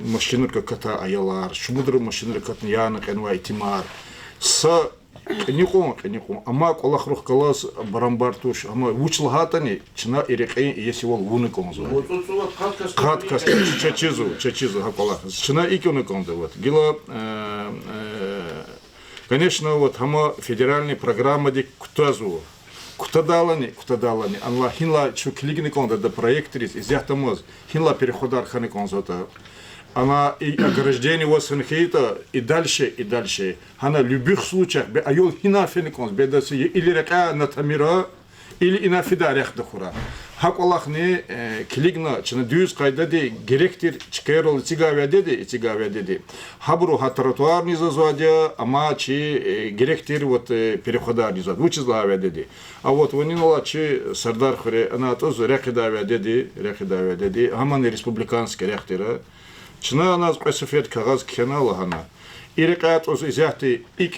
машинер ката аялар, шмудр машинер катн янак энва итимар. Са никон, ама колах рух калас барамбартуш, ама учлахатани чна ирекей есивол вуниконзо. Вот тут вот Каткас чечизу хаколах. Чна иконеконда вот. Гила конечно вот хама федеральная программа де кутазу. Кутадалани, анла хинла чуклигни конда да проектрис изяхтамоз, хинла переходар хани конзота. Она и ограждение вас хейта и дальше. Она в любых случаях, бе айол хина фениконс, бе да си или река на тамира, или ина фидарях дахура. Хак Аллах не клигна, чна дюз кайда де геректир чкерол цигавя деди. Хабру ха тротуар не зазвадя, ама чи геректир вот переходар не зад, вычезлавя деди. А вот ванинала чи сардар хуре, она тоже рекидавя деди, аман республиканский ректира. Чна нас пресуфет кагаз кенала хана. Ирекат оз изяхти ик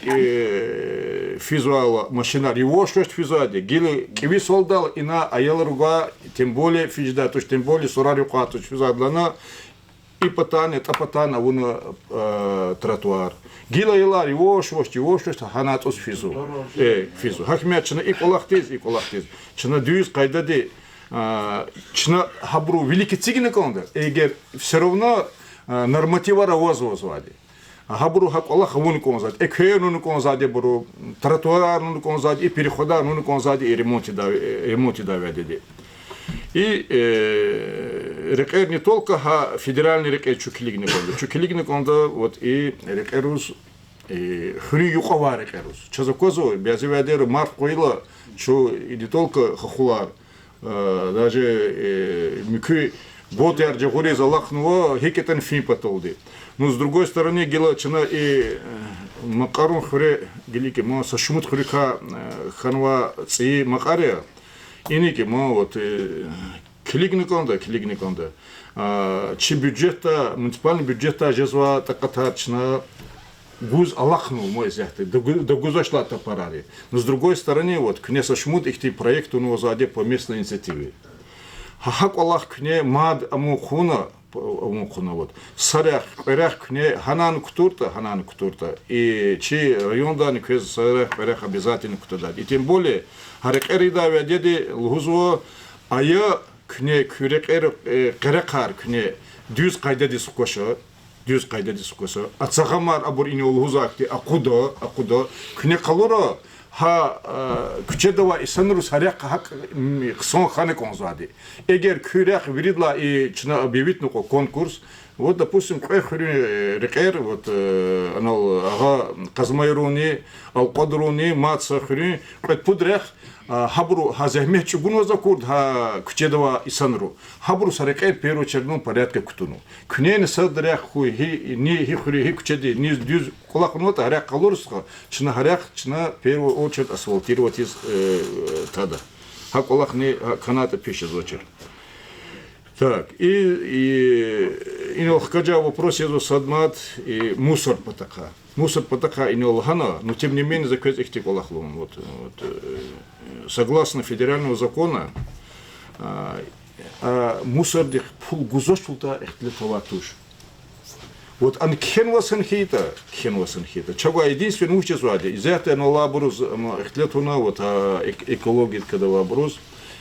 физуала машина ривошвест физуаде. Гили киви солдал ина аял руга, тем более фижда, то есть тем более сурари куату физуадлана и тапатана вуна тротуар. Гила ила ривошвест ханат оз физу. Физу. Хакмя чна иколахтиз. Чна дюз кайдади чна хабру великий цигина конда. Эгер все равно норматива возвозвали. Хабру хак Аллах вуни конзад, экхену конзаде буру, тротуар ну конзад и перехода ну конзад и ремонте давяди. И рекер не только федеральный рекер Чукилигни конда, вот и рекерус хри юкова рекерус. Чазакозо бязивядер марк коила, что и не только хахулар, даже микы вот я джагури залахнуло, хикетен фин потолди. Но с другой стороны, гелачина и макарон хре гелики, мо сашмут хрика ханва ци макария, иники мо вот клигни конда. Чи бюджета, муниципальный бюджета жезва такатарчна гуз алахнул мой зяхты, до гузашла тапарари. Но с другой стороны, вот князь Шмут их проект у него заде по местной инициативе. Хак Аллах кне мад амухуна вот сарях кне ханан кутурта и чи райондан квез сарях обязательно кутуда. И тем более харекерида ведеди лгузво ая кне кюрекер кне дюз кайдади сукоша ацагамар абур ини лгузакти акудо кне калура күчедова исанру саряк хак сон хане конзади. Эгер кюрях виридла и чна объявить ну конкурс, вот допустим рекер вот анал ага казмайруни алкадруни мацахри предпудрях хабру хазахмет чугун закурд күчедова исанру хабру сарекер первую очередном порядке кутуну кнен садрях хуй ни хихри күчеди ни дюз кулакнута харяк калурсха чна харяк чна первую очередь асфальтировать из тада хакулах не каната пища зочер. Так, и нелхкаджа вопрос еду садмат и мусор потака. И нелхана, но тем не менее закрыть их тиколахлом. Вот, согласно федерального закона, мусор дих пул гузошлта их летоватуш. Вот ан кхенвасан хейта. Чего единственное учество, из этого на лабрус их летуна вот экология когда лабрус.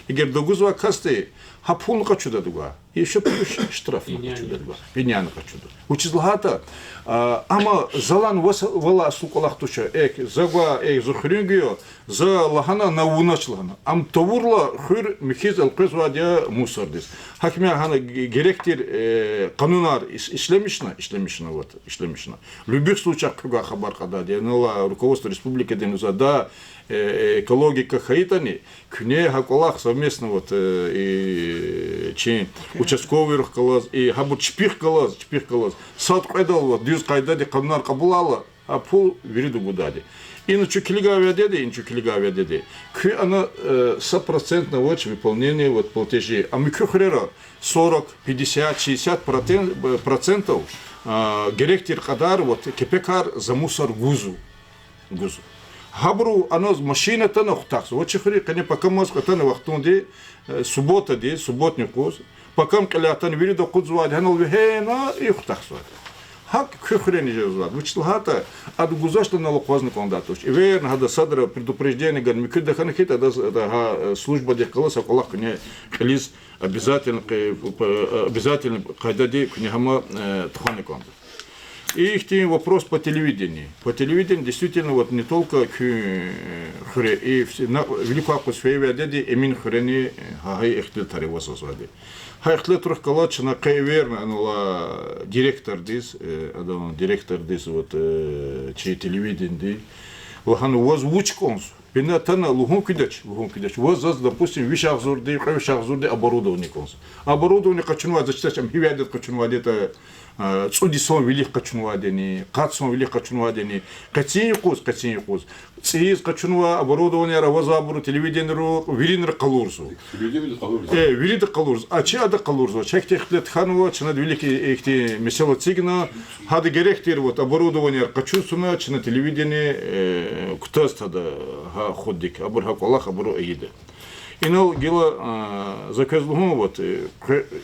Егер догузва касты хапун качуда дуга. Еще плюс штраф на качуда дуга. Пеняна качуда. Учизлахата ама залан вала сукалах туша загва зухрингио за лахана на уначлана. Ам товурла хыр михиз алкызвадя мусордис. Хакимя хана геректир канунар ишлемишна. В любых случаях кога хабар када денала руководство республики денуза да экологика хаитани кне хаколах совместно вот и чи участковый рухкалаз и хабут чпихкалаз сад кайдал вот дюз кайдади канунар кабулала а пул вириду гудади иначе килигавя деди к она 100% вот выполнение вот платежей а мы кухрера 40, 50, 60% геректир кадар вот кепекар за мусор гузу. Хабру оно машина то нахтакс. Вот чехри, кане пока мозг это на вахтунде суббота де субботникус. Пока мкалятан вирида кудзвад ханал вихена и хтаксвад. Хак кхрени жевзвад. Вычтлхата ад гузашта на лоқвазны кондатуш. И верно хада садра предупреждение ган микуда ханхита да служба де колоса колах не хлиз обязательно кайдади книгама тханы конда. И их тем вопрос по телевидению. По телевидению действительно вот не только хре и великую атмосферу дяди Эмин хрени хай эхтел тареваса звали. Хай эхтел трухкалач на кайверна анула директор дис вот чей телевидение лахан возвучконс. Бина тана лухун кидач. Вот допустим вишахзурды оборудование конс. Оборудование качнува зачитачам хивядет качнува где-то цудисон велих качнувадени, катсон велих качнувадени, катиньюкус. Циз качнува оборудование равазабру телевидению виринер калурсу. Виринер калурс. А че ада калурсу? Чехтехлет ханува, чнад великий эхти месела цигна, хады герехтер вот оборудование качусуна, чна телевидение ктастада ходик, абурха колах абуру эйде. Инал гила заказлугу вот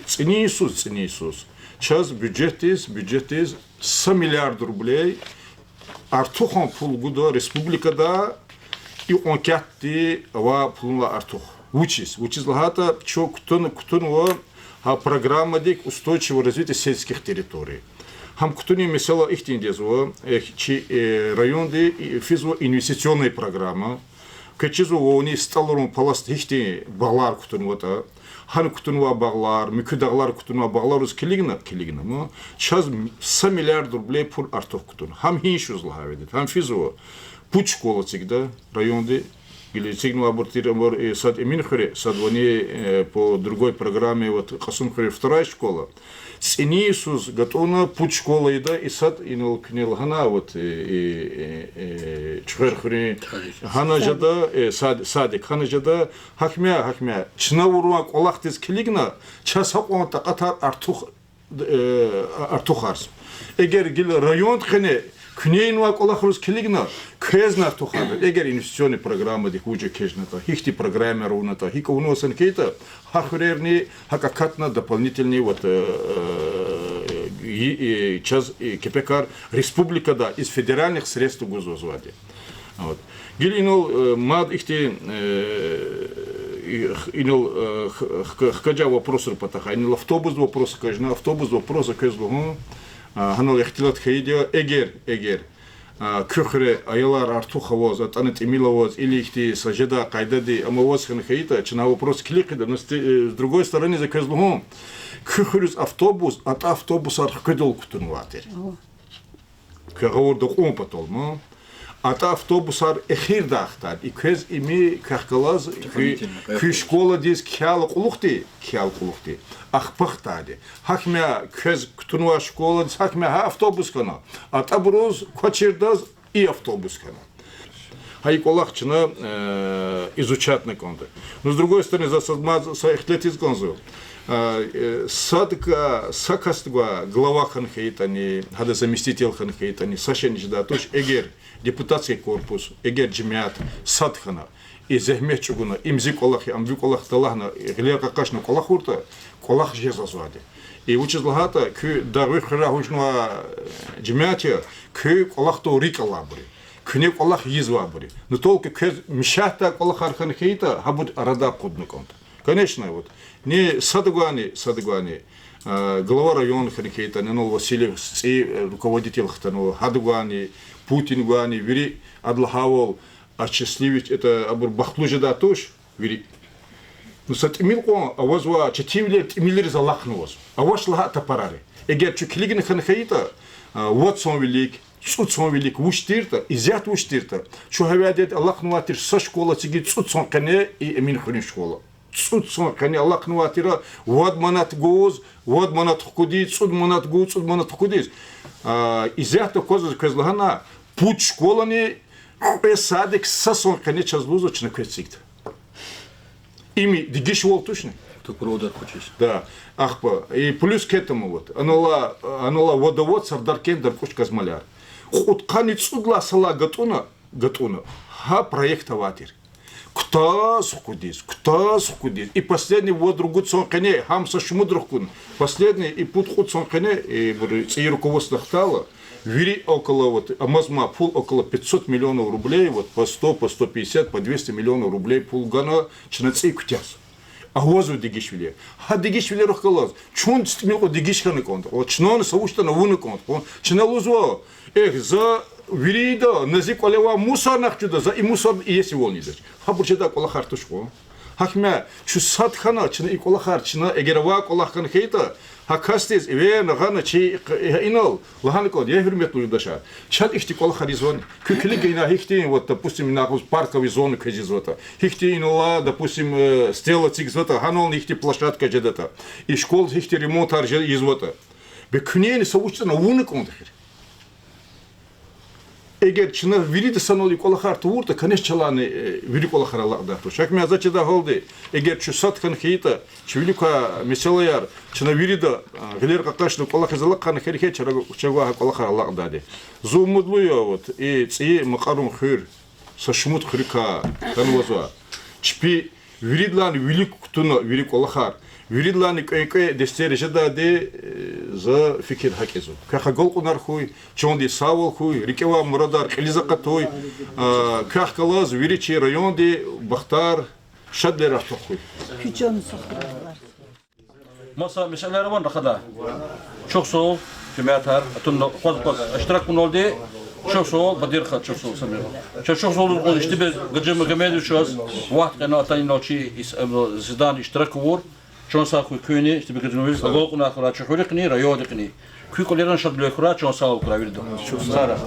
цени Иисус. Час бюджет из 100 миллиард рублей, артухан пулгуда республикада и онкятти ва пулла артух. Учись лахата чо ктун программа дик устойчивого развития сельских территорий. Хам ктуни месела ихтиндезво районде физво инвестиционная программа. Качизу они сталорун паласт ихти балар ктун вота. Хан кутунва бағлар, мүкүдағлар кутунва бағлар үз келигна, Сейчас 100 миллиард рублей пул артух кутун. Хам хиншу злаха ведет. Хам физово. Путь школа цигда, районде, или цигну абортирам сад Эминхуре, сад вани по другой программе, вот Хасунхуре вторая школа. Цени Иисус готовна путь школа еда и сад инул книлхана вот чхерхуре хана жада садик хана жада хакмя чнауруа колахтис килигна часақон тақатар артухарс. Егер гил район хне Кнейнуа колахрус килигна кезна артухар. Егер инвестиционная программа дикуча кежната, хихти программа руната, хика уносан кейта, хахурерни, хакакатна дополнительный вот час кепекар республика да из федеральных средств госузвади. Вот. Гилинул мад ихти инул хкаджа вопросы потаха, инул автобус вопросы кажна, автобус вопросы кезлу. Ханал ихтилат хейдя эгер көхре аялар артухавоз атанет эмиловоз или ихти сажеда кайдади амавоз хан хейта чна вопрос кликда, но с другой стороны заказлугом көхрюс автобус от автобуса архкедол кутунватер. Кагор докум потолмо от автобусар эхир дахтар и кез ими кахкалаз ки школа дис кял кулухти ахпахтади хакмя кез ктунва школа хакмя автобус кана атабруз кочердаз и автобус кана хайколахчина изучать на конте. Но с другой стороны за своих лет из конзу садка сакастга глава ханхейтани хада заместитель ханхейтани сашенижда точ эгер депутатский корпус эгер джимиат садхана и зехмечугуна имзи колахи амви колах талахна глека кашна колахурта колах жезазвади и учизлагата кü дарвих рахушна джимиатия кü колахто рикалабри кüне колах yiзвабри но только кез мишата колах арханхейта хабуд арада куднуконт. Конечно, вот не садгуани глава района ханхейта не нол Васильев руководитель хтану хадгуани Путин гуани вери адлахавол осчастливить это абур бахлужада тош вери. Ну сатимил ко авазва чативле тимилер залахнуос. Аваш лаха тапарари. Эгер чуклигин ханхейта вот сон велик цуцон велик уштирта изят уштирта. Чухавядет Аллахнуатир со школа тиги цуцон кане и Эмин хрин школа. Цуцон кане Аллахнуатира вад манат гоз вад манат хукуди цуд манат гоз цуд манат хукудис. Изята коза кезлагана путь школани песадик сасон кане чазлузочна квецикт. Ими дигиш вол точно. Ты провода хочешь. Да. Ахпа. И плюс к этому вот. Анола водовод Сардаркен Даркуш Казмаляр. Хуткани цудла сала гатуна. проекта ватер. Кто сукудис. И последний вот другой сонкане, хамса шмудрухкун. Последний и путхут сонкане, и руководство хтало. Вери около вот, амазма пул около 500 миллионов рублей, вот по 100, по 150, по 200 миллионов рублей пул гана чнацей кутяс. А возу дигишвили. А дигишвили рухкалаз. Чун стимил дигишканы конт. Вот чнон саушта на вуны конт. Чналузо. За вирида назик олева мусор нахчуда за и мусор и есть волнидер. Хабурчада колахартушко. Хакме чу садхана чна и колахарчна эгерва колахкан хейта. Хакастис иве нагана чи инал лаханкод я хурметну юдаша. Чад ихти колахаризон. Кюклигина ихти вот допустим на парковой зоны кэзизота. Ихти инала допустим стела цигзота ханол ихти площадка жедата. И школ ихти ремонт аржел извота. Бекунени саучта на вуны контахир. Эгер чына вириде саноли колахар туурта, конечно, чаланы вири колахар Аллахда. Шак меня зачеда голды. Эгер чу сатхан хейта, чвилюка меселаяр, чына вирида гелер какашну колахар залакхан херхе чага колахар Аллахда де. Зумудлуя вот и ци макарум хыр сашмут хрика канваза. Чпи виридлан вилик туна вири колахар. Виридлан кайкай дестер жада де за фикир хакезу. Каха голкунар хуй, чонди савол хуй, рикева мурадар хилизакатой, кахкалаз виричи район де бахтар шадлер ахтохуй. Masa meseleler var rakada. Çok soğuk, cümletar, atın fazla iştirak bunaldı. Çok soğuk, badir khat çok soğuk sanırım. Çok soğuk oldu işte bir gecemi gemedi şu az. Vaxt kana atayın noçi zidane iştirak var. چون سال خوی کنی است بگذاریم ولی اگر کنه خراد شخوری کنی رایاد کنی خوی کلیران شد بله خراد چون سال کرایه دو سارا